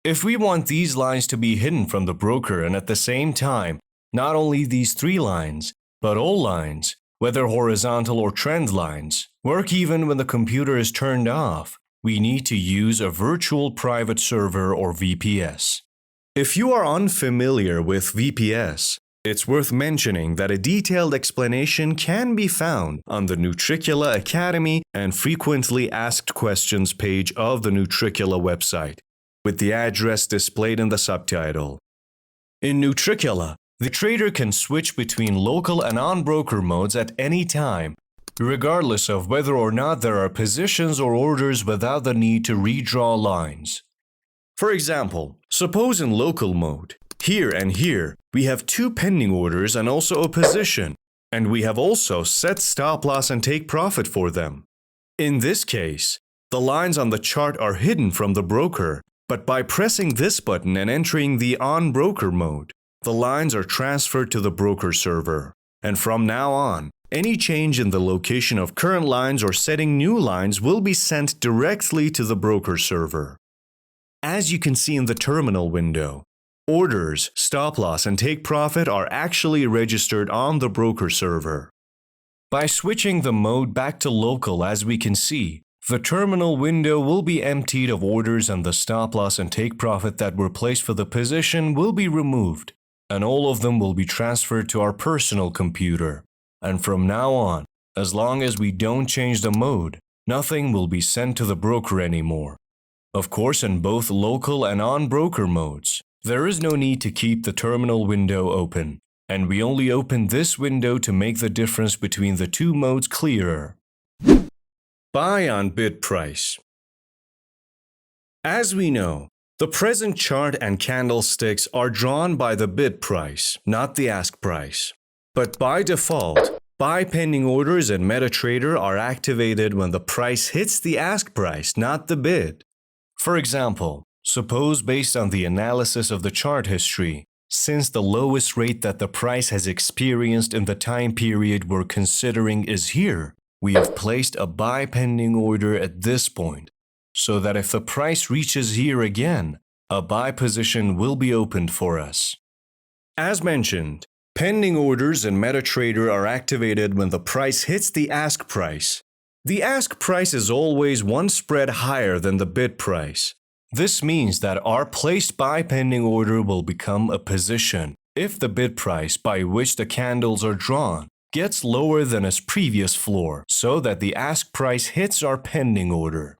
S1: If we want these lines to be hidden from the broker and at the same time, not only these three lines, but all lines, whether horizontal or trend lines, work even when the computer is turned off, we need to use a virtual private server or VPS. If you are unfamiliar with VPS, it's worth mentioning that a detailed explanation can be found on the Nutricula Academy and Frequently Asked Questions page of the Nutricula website, with the address displayed in the subtitle. In Nutricula, the trader can switch between local and on-broker modes at any time, regardless of whether or not there are positions or orders without the need to redraw lines. For example, suppose in local mode, here and here, we have two pending orders and also a position, and we have also set stop loss and take profit for them. In this case, the lines on the chart are hidden from the broker, but by pressing this button and entering the on-broker mode, the lines are transferred to the broker server. And from now on, any change in the location of current lines or setting new lines will be sent directly to the broker server. As you can see in the terminal window, orders, stop loss, and take profit are actually registered on the broker server. By switching the mode back to local, as we can see, the terminal window will be emptied of orders and the stop loss and take profit that were placed for the position will be removed, and all of them will be transferred to our personal computer. And from now on, as long as we don't change the mode, nothing will be sent to the broker anymore. Of course, in both local and on-broker modes, there is no need to keep the terminal window open, and we only open this window to make the difference between the two modes clearer. Buy on bid price. As we know, the present chart and candlesticks are drawn by the bid price, not the ask price. But by default, buy pending orders in MetaTrader are activated when the price hits the ask price, not the bid. For example, suppose based on the analysis of the chart history, since the lowest rate that the price has experienced in the time period we're considering is here, we have placed a buy pending order at this point, so that if the price reaches here again, a buy position will be opened for us. As mentioned, pending orders in MetaTrader are activated when the price hits the ask price. The ask price is always one spread higher than the bid price. This means that our placed buy pending order will become a position if the bid price by which the candles are drawn gets lower than its previous floor, so that the ask price hits our pending order.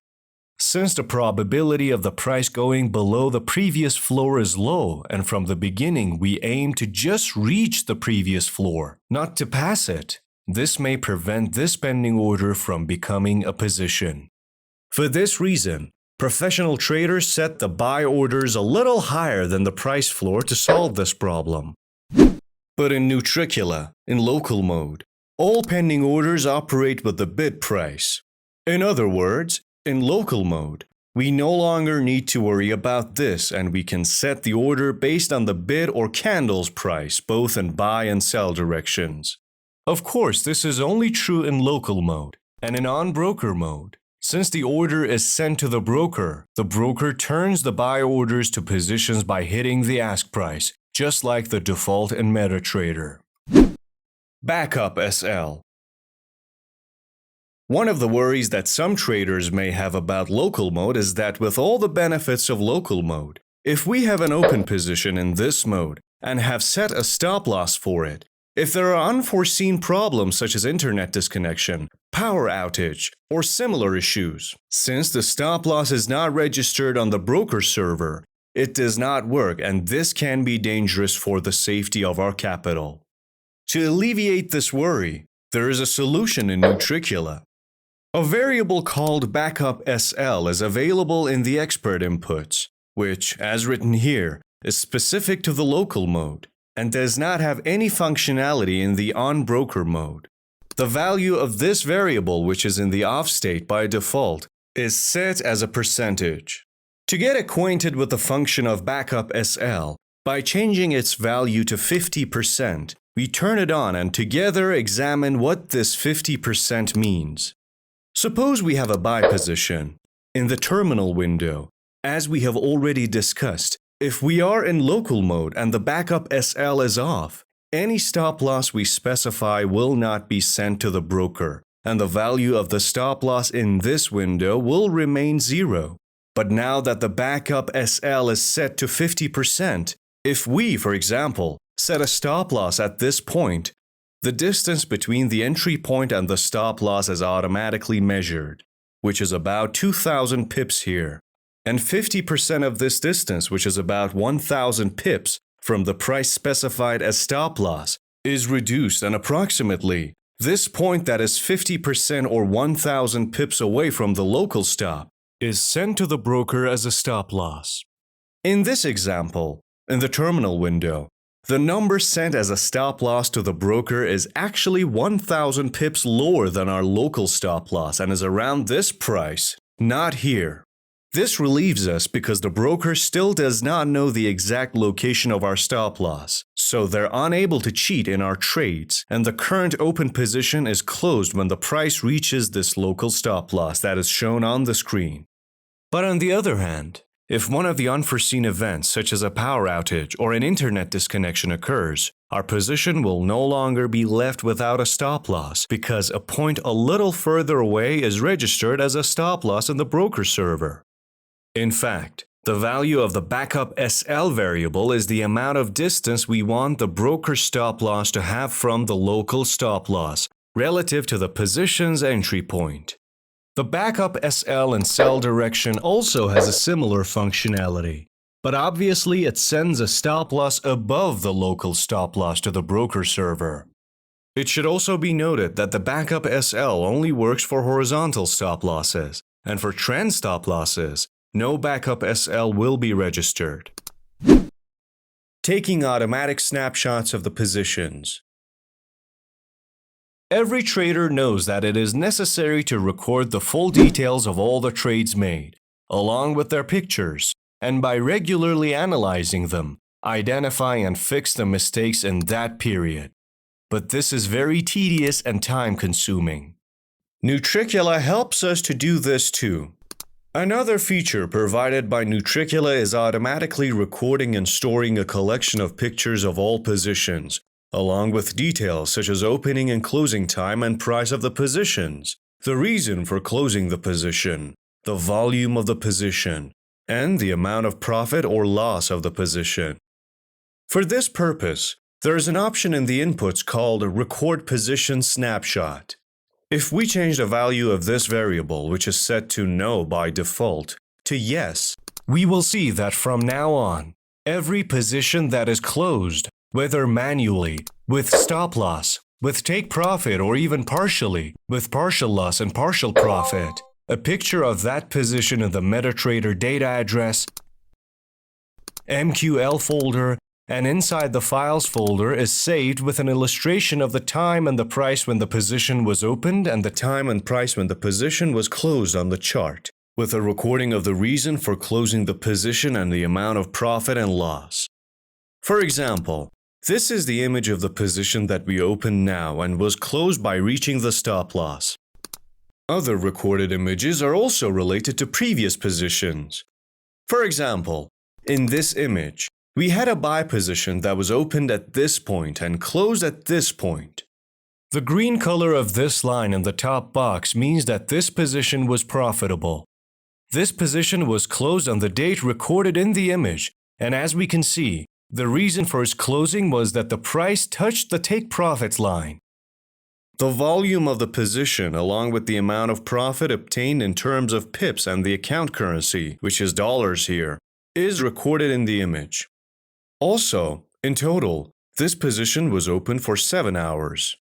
S1: Since the probability of the price going below the previous floor is low, and from the beginning we aim to just reach the previous floor, not to pass it, this may prevent this pending order from becoming a position. For this reason, professional traders set the buy orders a little higher than the price floor to solve this problem. But in Nutricula, in local mode, all pending orders operate with the bid price. In other words, in local mode, we no longer need to worry about this, and we can set the order based on the bid or candles price, both in buy and sell directions. Of course, this is only true in local mode, and in on-broker mode. Since the order is sent to the broker turns the buy orders to positions by hitting the ask price, just like the default in MetaTrader. Backup SL. One of the worries that some traders may have about local mode is that with all the benefits of local mode, if we have an open position in this mode and have set a stop loss for it, if there are unforeseen problems such as internet disconnection, power outage, or similar issues, since the stop loss is not registered on the broker server, it does not work, and this can be dangerous for the safety of our capital. To alleviate this worry, there is a solution in Nutricula. A variable called Backup SL is available in the expert inputs, which, as written here, is specific to the local mode and does not have any functionality in the on-broker mode. The value of this variable, which is in the off state by default, is set as a percentage. To get acquainted with the function of Backup SL, by changing its value to 50%, we turn it on and together examine what this 50% means. Suppose we have a buy position. In the terminal window, as we have already discussed, if we are in local mode and the Backup SL is off, any stop loss we specify will not be sent to the broker, and the value of the stop loss in this window will remain 0. But now that the Backup SL is set to 50%, if we, for example, set a stop loss at this point, the distance between the entry point and the stop loss is automatically measured, which is about 2,000 pips here, and 50% of this distance, which is about 1,000 pips from the price specified as stop loss, is reduced, and approximately this point that is 50% or 1,000 pips away from the local stop is sent to the broker as a stop loss. In this example, in the terminal window, the number sent as a stop loss to the broker is actually 1,000 pips lower than our local stop loss and is around this price, not here. This relieves us because the broker still does not know the exact location of our stop loss, so they're unable to cheat in our trades, and the current open position is closed when the price reaches this local stop loss that is shown on the screen. But on the other hand, if one of the unforeseen events such as a power outage or an internet disconnection occurs, our position will no longer be left without a stop loss because a point a little further away is registered as a stop loss in the broker server. In fact, the value of the backup SL variable is the amount of distance we want the broker stop loss to have from the local stop loss relative to the position's entry point. The backup SL and sell direction also has a similar functionality, but obviously it sends a stop loss above the local stop loss to the broker server. It should also be noted that the backup SL only works for horizontal stop losses, and for trend stop losses, no backup SL will be registered. Taking automatic snapshots of the positions. Every trader knows that it is necessary to record the full details of all the trades made, along with their pictures, and by regularly analyzing them, identify and fix the mistakes in that period. But this is very tedious and time-consuming. Nutricula helps us to do this too. Another feature provided by Nutricula is automatically recording and storing a collection of pictures of all positions, along with details such as opening and closing time and price of the positions, the reason for closing the position, the volume of the position, and the amount of profit or loss of the position. For this purpose, there is an option in the inputs called Record Position Snapshot. If we change the value of this variable, which is set to no by default, to yes, we will see that from now on, every position that is closed, whether manually, with stop loss, with take profit, or even partially, with partial loss and partial profit, a picture of that position in the MetaTrader data address, MQL folder, and inside the files folder is saved with an illustration of the time and the price when the position was opened and the time and price when the position was closed on the chart, with a recording of the reason for closing the position and the amount of profit and loss. For example, this is the image of the position that we opened now and was closed by reaching the stop loss. Other recorded images are also related to previous positions. For example, in this image, we had a buy position that was opened at this point and closed at this point. The green color of this line in the top box means that this position was profitable. This position was closed on the date recorded in the image, and as we can see, the reason for its closing was that the price touched the take profits line. The volume of the position, along with the amount of profit obtained in terms of pips and the account currency, which is dollars here, is recorded in the image. Also, in total, this position was open for 7 hours.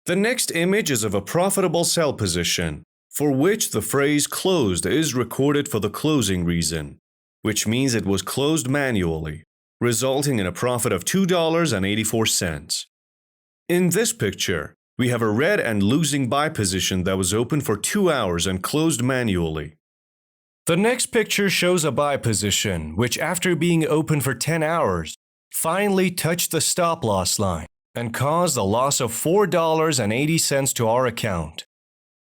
S1: The next image is of a profitable sell position, for which the phrase closed is recorded for the closing reason, which means it was closed manually, resulting in a profit of $2.84. In this picture, we have a red and losing buy position that was open for 2 hours and closed manually. The next picture shows a buy position, which after being open for 10 hours, finally touched the stop loss line and caused a loss of $4.80 to our account.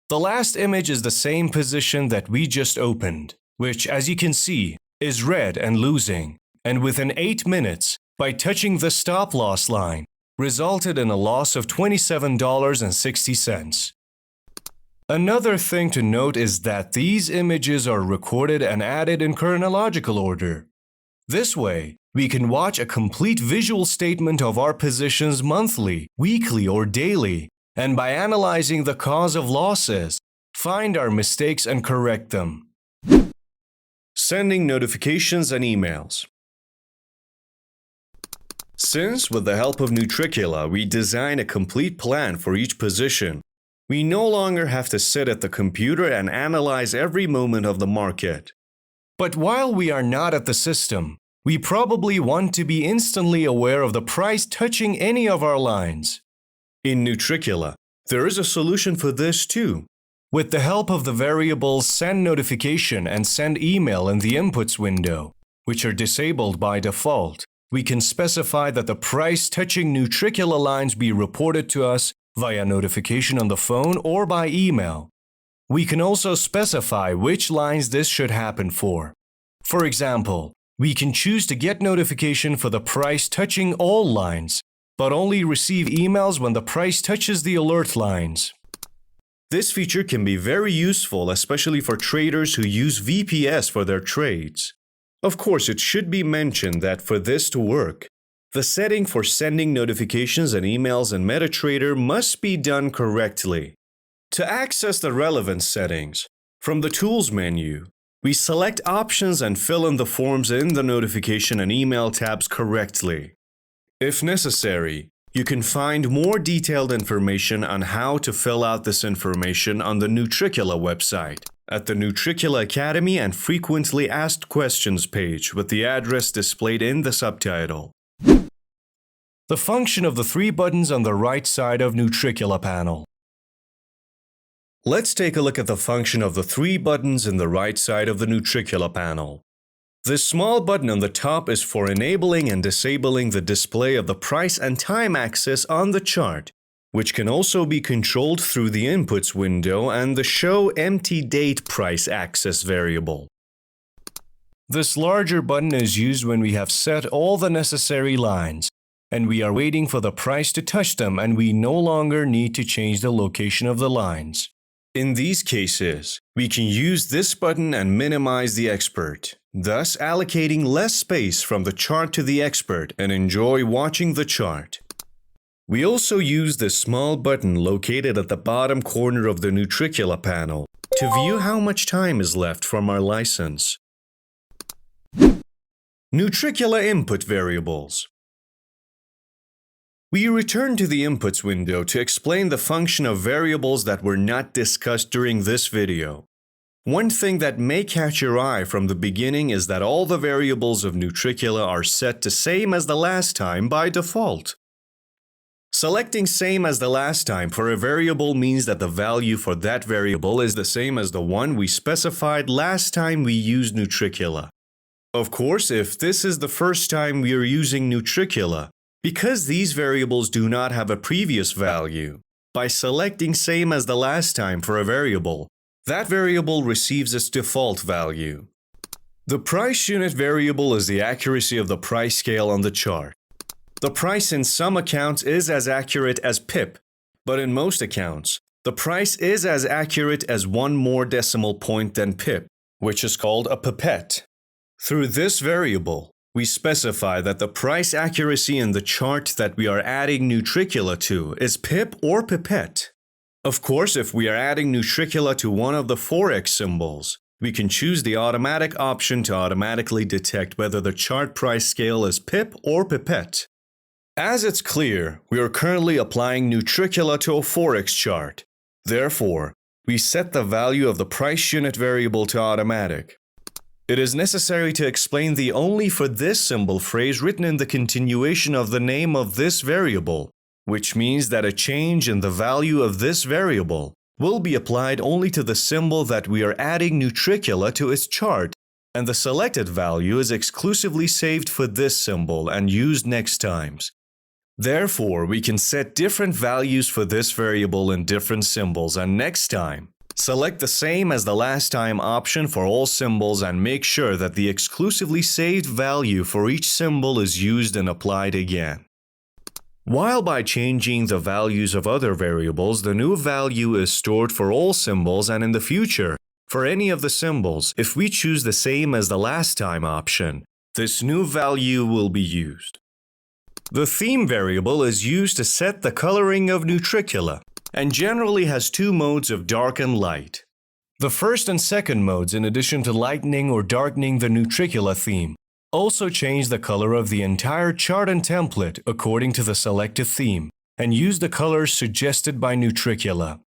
S1: The last image is the same position that we just opened, which, as you can see, is red and losing, and within 8 minutes, by touching the stop loss line, resulted in a loss of $27.60. Another thing to note is that these images are recorded and added in chronological order. This way, we can watch a complete visual statement of our positions monthly, weekly, or daily, and by analyzing the cause of losses, find our mistakes and correct them. Sending notifications and emails. Since, with the help of Nutricula, we design a complete plan for each position, we no longer have to sit at the computer and analyze every moment of the market. But while we are not at the system, we probably want to be instantly aware of the price touching any of our lines. In Nutricula, there is a solution for this too. With the help of the variables send notification and send email in the inputs window, which are disabled by default, we can specify that the price touching Nutricula lines be reported to us via notification on the phone or by email. We can also specify which lines this should happen for. For example, we can choose to get notification for the price touching all lines, but only receive emails when the price touches the alert lines. This feature can be very useful, especially for traders who use VPS for their trades. Of course, it should be mentioned that for this to work, the setting for sending notifications and emails in MetaTrader must be done correctly. To access the relevant settings, from the Tools menu, we select Options and fill in the forms in the notification and email tabs correctly. If necessary, you can find more detailed information on how to fill out this information on the Nutricula website, at the Nutricula Academy and Frequently Asked Questions page with the address displayed in the subtitle. The function of the three buttons on the right side of Nutricula panel. Let's take a look at the function of the three buttons in the right side of the Nutricula panel. This small button on the top is for enabling and disabling the display of the price and time axis on the chart, which can also be controlled through the Inputs window and the Show Empty Date Price Axis variable. This larger button is used when we have set all the necessary lines, and we are waiting for the price to touch them and we no longer need to change the location of the lines. In these cases, we can use this button and minimize the expert, thus allocating less space from the chart to the expert and enjoy watching the chart. We also use this small button located at the bottom corner of the Nutricula panel to view how much time is left from our license. Nutricula input variables. We return to the Inputs window to explain the function of variables that were not discussed during this video. One thing that may catch your eye from the beginning is that all the variables of Nutricula are set to same as the last time by default. Selecting same as the last time for a variable means that the value for that variable is the same as the one we specified last time we used Nutricula. Of course, if this is the first time we are using Nutricula, because these variables do not have a previous value, by selecting same as the last time for a variable, that variable receives its default value. The price unit variable is the accuracy of the price scale on the chart. The price in some accounts is as accurate as pip, but in most accounts, the price is as accurate as one more decimal point than pip, which is called a pipette. Through this variable, we specify that the price accuracy in the chart that we are adding Nutricula to is pip or pipette. Of course, if we are adding Nutricula to one of the Forex symbols, we can choose the automatic option to automatically detect whether the chart price scale is pip or pipette. As it's clear, we are currently applying Nutricula to a Forex chart. Therefore, we set the value of the price unit variable to automatic. It is necessary to explain the only for this symbol phrase written in the continuation of the name of this variable, which means that a change in the value of this variable will be applied only to the symbol that we are adding Nutricula to its chart, and the selected value is exclusively saved for this symbol and used next times. Therefore, we can set different values for this variable in different symbols, and next time, select the same as the last time option for all symbols and make sure that the exclusively saved value for each symbol is used and applied again. While by changing the values of other variables, the new value is stored for all symbols, and in the future, for any of the symbols, if we choose the same as the last time option, this new value will be used. The theme variable is used to set the coloring of Nutricula, and generally has two modes of dark and light. The first and second modes, in addition to lightening or darkening the Nutricula theme, also change the color of the entire chart and template according to the selected theme, and use the colors suggested by Nutricula.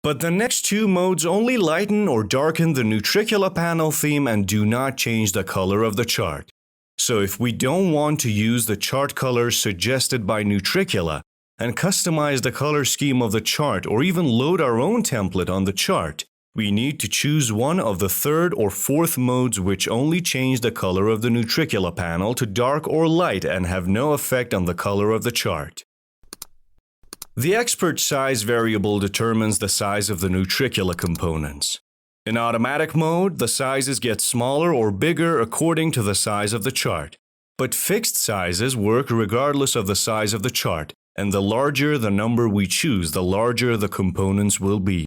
S1: But the next two modes only lighten or darken the Nutricula panel theme and do not change the color of the chart. So if we don't want to use the chart colors suggested by Nutricula, and customize the color scheme of the chart or even load our own template on the chart, we need to choose one of the third or fourth modes which only change the color of the Nutricula panel to dark or light and have no effect on the color of the chart. The expert size variable determines the size of the Nutricula components. In automatic mode, the sizes get smaller or bigger according to the size of the chart, but fixed sizes work regardless of the size of the chart, and the larger the number we choose, the larger the components will be.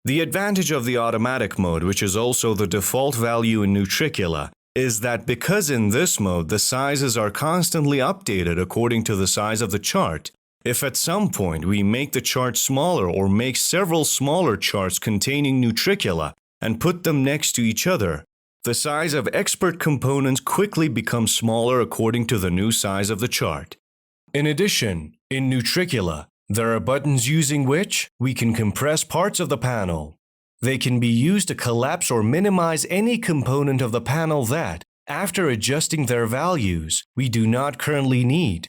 S1: The advantage of the automatic mode, which is also the default value in Nutricula, is that because in this mode the sizes are constantly updated according to the size of the chart, if at some point we make the chart smaller or make several smaller charts containing Nutricula and put them next to each other, the size of expert components quickly becomes smaller according to the new size of the chart. In addition, in Nutricula, there are buttons using which we can compress parts of the panel. They can be used to collapse or minimize any component of the panel that, after adjusting their values, we do not currently need,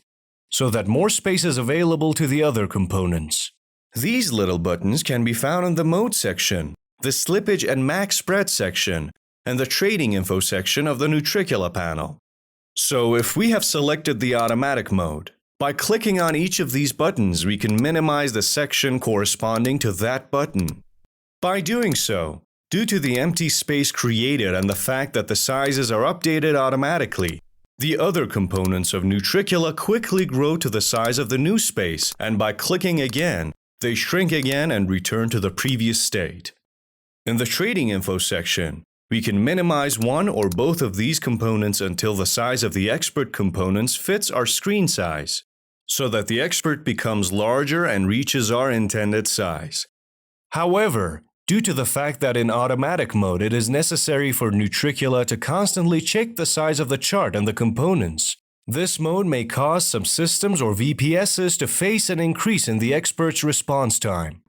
S1: so that more space is available to the other components. These little buttons can be found in the Mode section, the Slippage and Max Spread section, and the Trading Info section of the Nutricula panel. So if we have selected the automatic mode, by clicking on each of these buttons, we can minimize the section corresponding to that button. By doing so, due to the empty space created and the fact that the sizes are updated automatically, the other components of Nutricula quickly grow to the size of the new space, and by clicking again, they shrink again and return to the previous state. In the Trading Info section, we can minimize one or both of these components until the size of the expert components fits our screen size, so that the expert becomes larger and reaches our intended size. However, due to the fact that in automatic mode it is necessary for Nutricula to constantly check the size of the chart and the components, this mode may cause some systems or VPSs to face an increase in the expert's response time.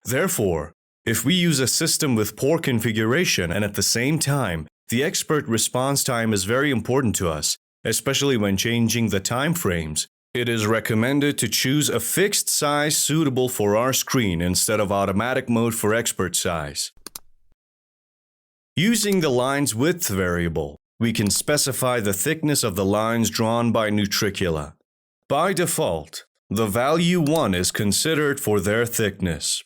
S1: Therefore, if we use a system with poor configuration and at the same time, the expert response time is very important to us, especially when changing the time frames, it is recommended to choose a fixed size suitable for our screen instead of automatic mode for expert size. Using the line's width variable, we can specify the thickness of the lines drawn by Nutricula. By default, the value 1 is considered for their thickness.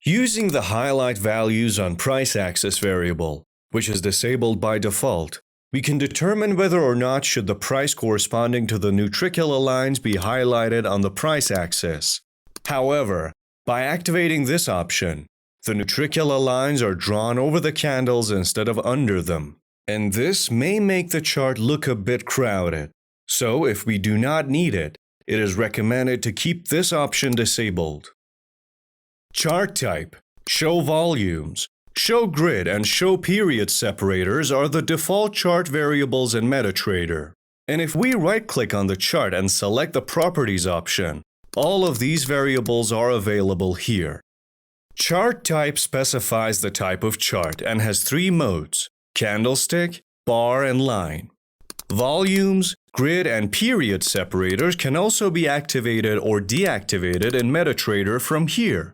S1: Using the highlight values on price axis variable, which is disabled by default, we can determine whether or not should the price corresponding to the Nutricula lines be highlighted on the price axis. However, by activating this option, the Nutricula lines are drawn over the candles instead of under them, and this may make the chart look a bit crowded. So if we do not need it, it is recommended to keep this option disabled. Chart type, show volumes, show grid, and show period separators are the default chart variables in MetaTrader. And if we right-click on the chart and select the Properties option, all of these variables are available here. Chart type specifies the type of chart and has 3 modes: candlestick, bar, and line. Volumes, grid, and period separators can also be activated or deactivated in MetaTrader from here.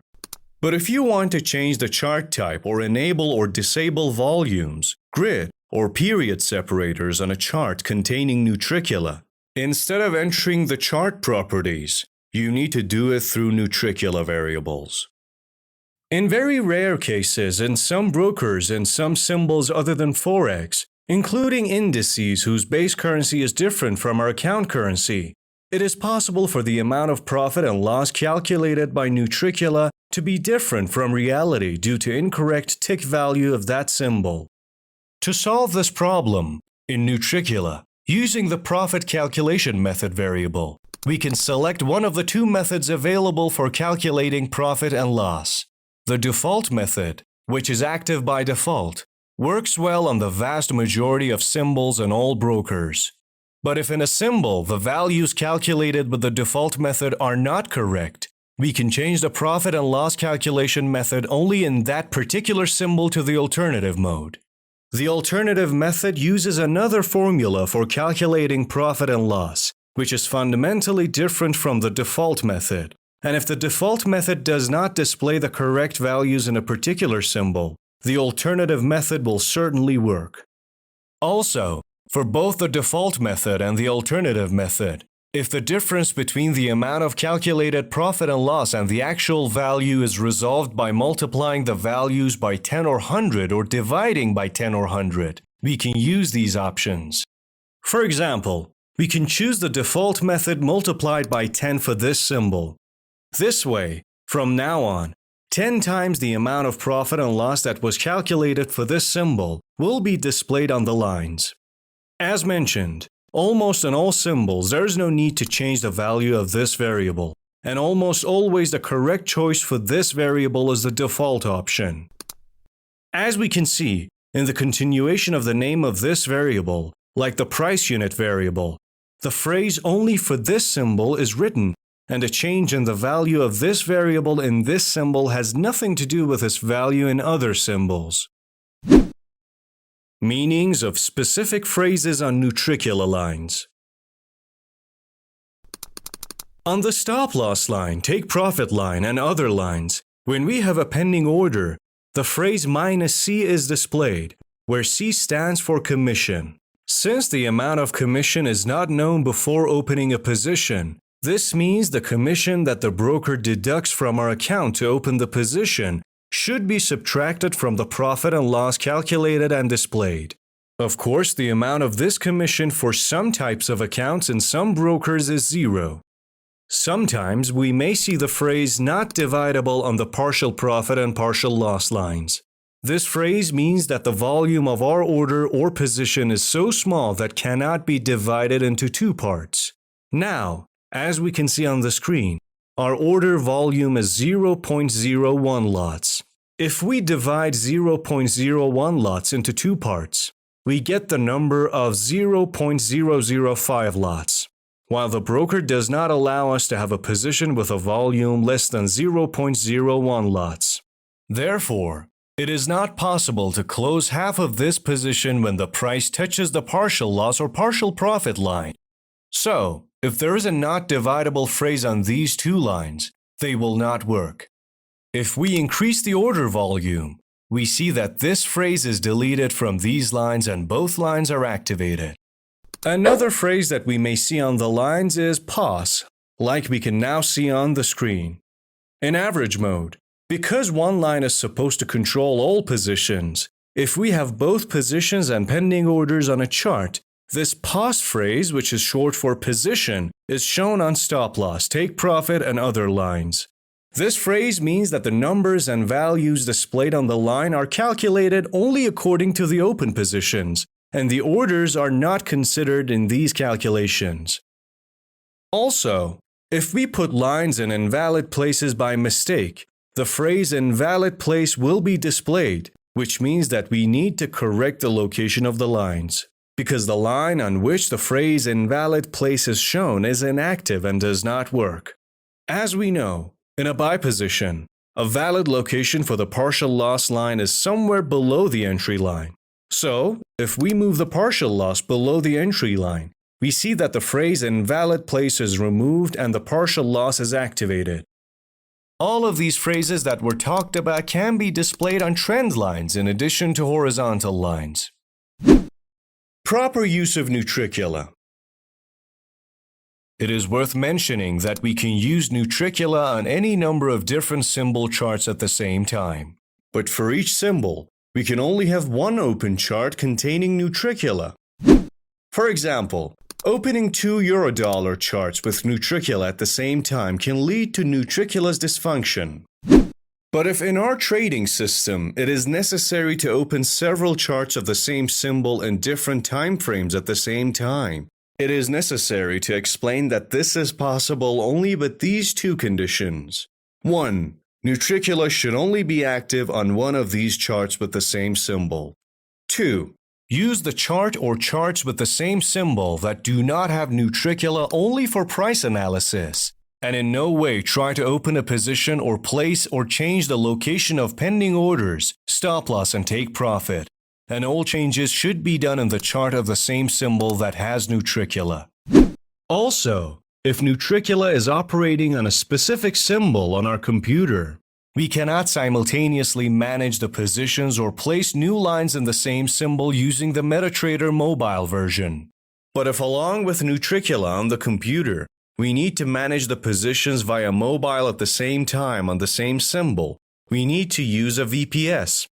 S1: But if you want to change the chart type or enable or disable volumes, grid, or period separators on a chart containing Nutricula, instead of entering the chart properties, you need to do it through Nutricula variables. In very rare cases, in some brokers and some symbols other than Forex, including indices whose base currency is different from our account currency, it is possible for the amount of profit and loss calculated by Nutricula to be different from reality due to incorrect tick value of that symbol. To solve this problem, in Nutricula, using the profit calculation method variable, we can select one of the 2 methods available for calculating profit and loss. The default method, which is active by default, works well on the vast majority of symbols and all brokers. But if in a symbol the values calculated with the default method are not correct, we can change the profit and loss calculation method only in that particular symbol to the alternative mode. The alternative method uses another formula for calculating profit and loss, which is fundamentally different from the default method, And if the default method does not display the correct values in a particular symbol, the alternative method will certainly work. Also, for both the default method and the alternative method, if the difference between the amount of calculated profit and loss and the actual value is resolved by multiplying the values by 10 or 100 or dividing by 10 or 100, we can use these options. For example, we can choose the default method multiplied by 10 for this symbol. This way, from now on, 10 times the amount of profit and loss that was calculated for this symbol will be displayed on the lines. As mentioned, almost in all symbols there is no need to change the value of this variable, and almost always the correct choice for this variable is the default option. As we can see, in the continuation of the name of this variable, like the price unit variable, the phrase only for this symbol is written, and a change in the value of this variable in this symbol has nothing to do with its value in other symbols. Meanings of specific phrases on Nutricula lines. On the stop-loss line, take-profit line, and other lines, when we have a pending order, the phrase -C is displayed, where C stands for commission. Since the amount of commission is not known before opening a position, this means the commission that the broker deducts from our account to open the position should be subtracted from the profit and loss calculated and displayed. Of course, the amount of this commission for some types of accounts in some brokers is 0. Sometimes we may see the phrase not divisible on the partial profit and partial loss lines. This phrase means that the volume of our order or position is so small that cannot be divided into two parts. Now, as we can see on the screen, our order volume is 0.01 lots. If we divide 0.01 lots into two parts, we get the number of 0.005 lots, while the broker does not allow us to have a position with a volume less than 0.01 lots. Therefore, it is not possible to close half of this position when the price touches the partial loss or partial profit line. So, if there is a not dividable phrase on these two lines, they will not work. If we increase the order volume, we see that this phrase is deleted from these lines and both lines are activated. Another phrase that we may see on the lines is pause, like we can now see on the screen. In average mode, because one line is supposed to control all positions, if we have both positions and pending orders on a chart, this pause phrase, which is short for position, is shown on stop loss, take profit, and other lines. This phrase means that the numbers and values displayed on the line are calculated only according to the open positions, and the orders are not considered in these calculations. Also, if we put lines in invalid places by mistake, the phrase invalid place will be displayed, which means that we need to correct the location of the lines, because the line on which the phrase invalid place is shown is inactive and does not work. As we know, in a buy position, a valid location for the partial loss line is somewhere below the entry line. So, if we move the partial loss below the entry line, we see that the phrase invalid place is removed and the partial loss is activated. All of these phrases that were talked about can be displayed on trend lines in addition to horizontal lines. Proper use of Nutricula. It is worth mentioning that we can use Nutricula on any number of different symbol charts at the same time. But for each symbol, we can only have one open chart containing Nutricula. For example, opening two Eurodollar charts with Nutricula at the same time can lead to Nutricula's dysfunction. But if in our trading system it is necessary to open several charts of the same symbol in different time frames at the same time, it is necessary to explain that this is possible only with these two conditions. 1. Nutricula should only be active on one of these charts with the same symbol. 2. Use the chart or charts with the same symbol that do not have Nutricula only for price analysis, and in no way try to open a position or place or change the location of pending orders, stop loss, and take profit. And all changes should be done in the chart of the same symbol that has Nutricula. Also, If Nutricula is operating on a specific symbol on our computer, we cannot simultaneously manage the positions or place new lines in the same symbol using the MetaTrader mobile version. But if along with Nutricula on the computer, we need to manage the positions via mobile at the same time on the same symbol, we need to use a VPS.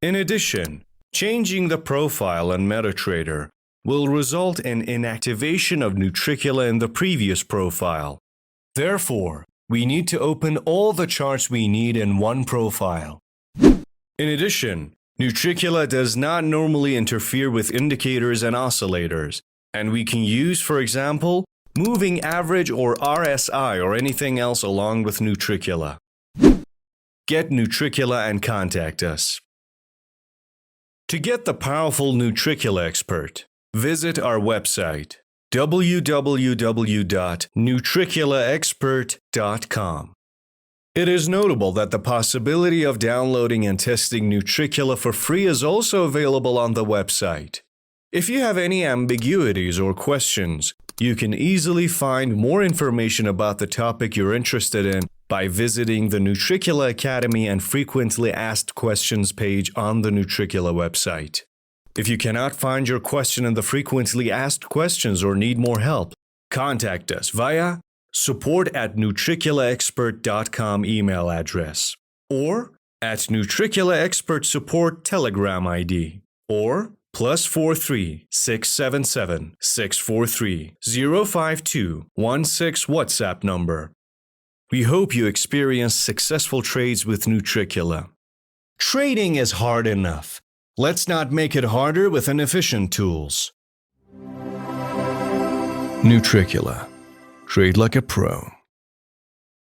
S1: In addition, changing the profile in MetaTrader will result in inactivation of Nutricula in the previous profile. Therefore, we need to open all the charts we need in one profile. In addition, Nutricula does not normally interfere with indicators and oscillators, and we can use, for example, moving average or RSI or anything else along with Nutricula. Get Nutricula and contact us. To get the powerful Nutricula expert, visit our website www.nutriculaexpert.com. It is notable that the possibility of downloading and testing Nutricula for free is also available on the website. If you have any ambiguities or questions, you can easily find more information about the topic you're interested in by visiting the Nutricula Academy and Frequently Asked Questions page on the Nutricula website. If you cannot find your question in the Frequently Asked Questions or need more help, contact us via support@nutriculaexpert.com email address, or at Nutricula Expert Support Telegram ID, or +43 677 643 052 16 WhatsApp number. We hope you experience successful trades with Nutricula. Trading is hard enough. Let's not make it harder with inefficient tools. Nutricula. Trade like a pro.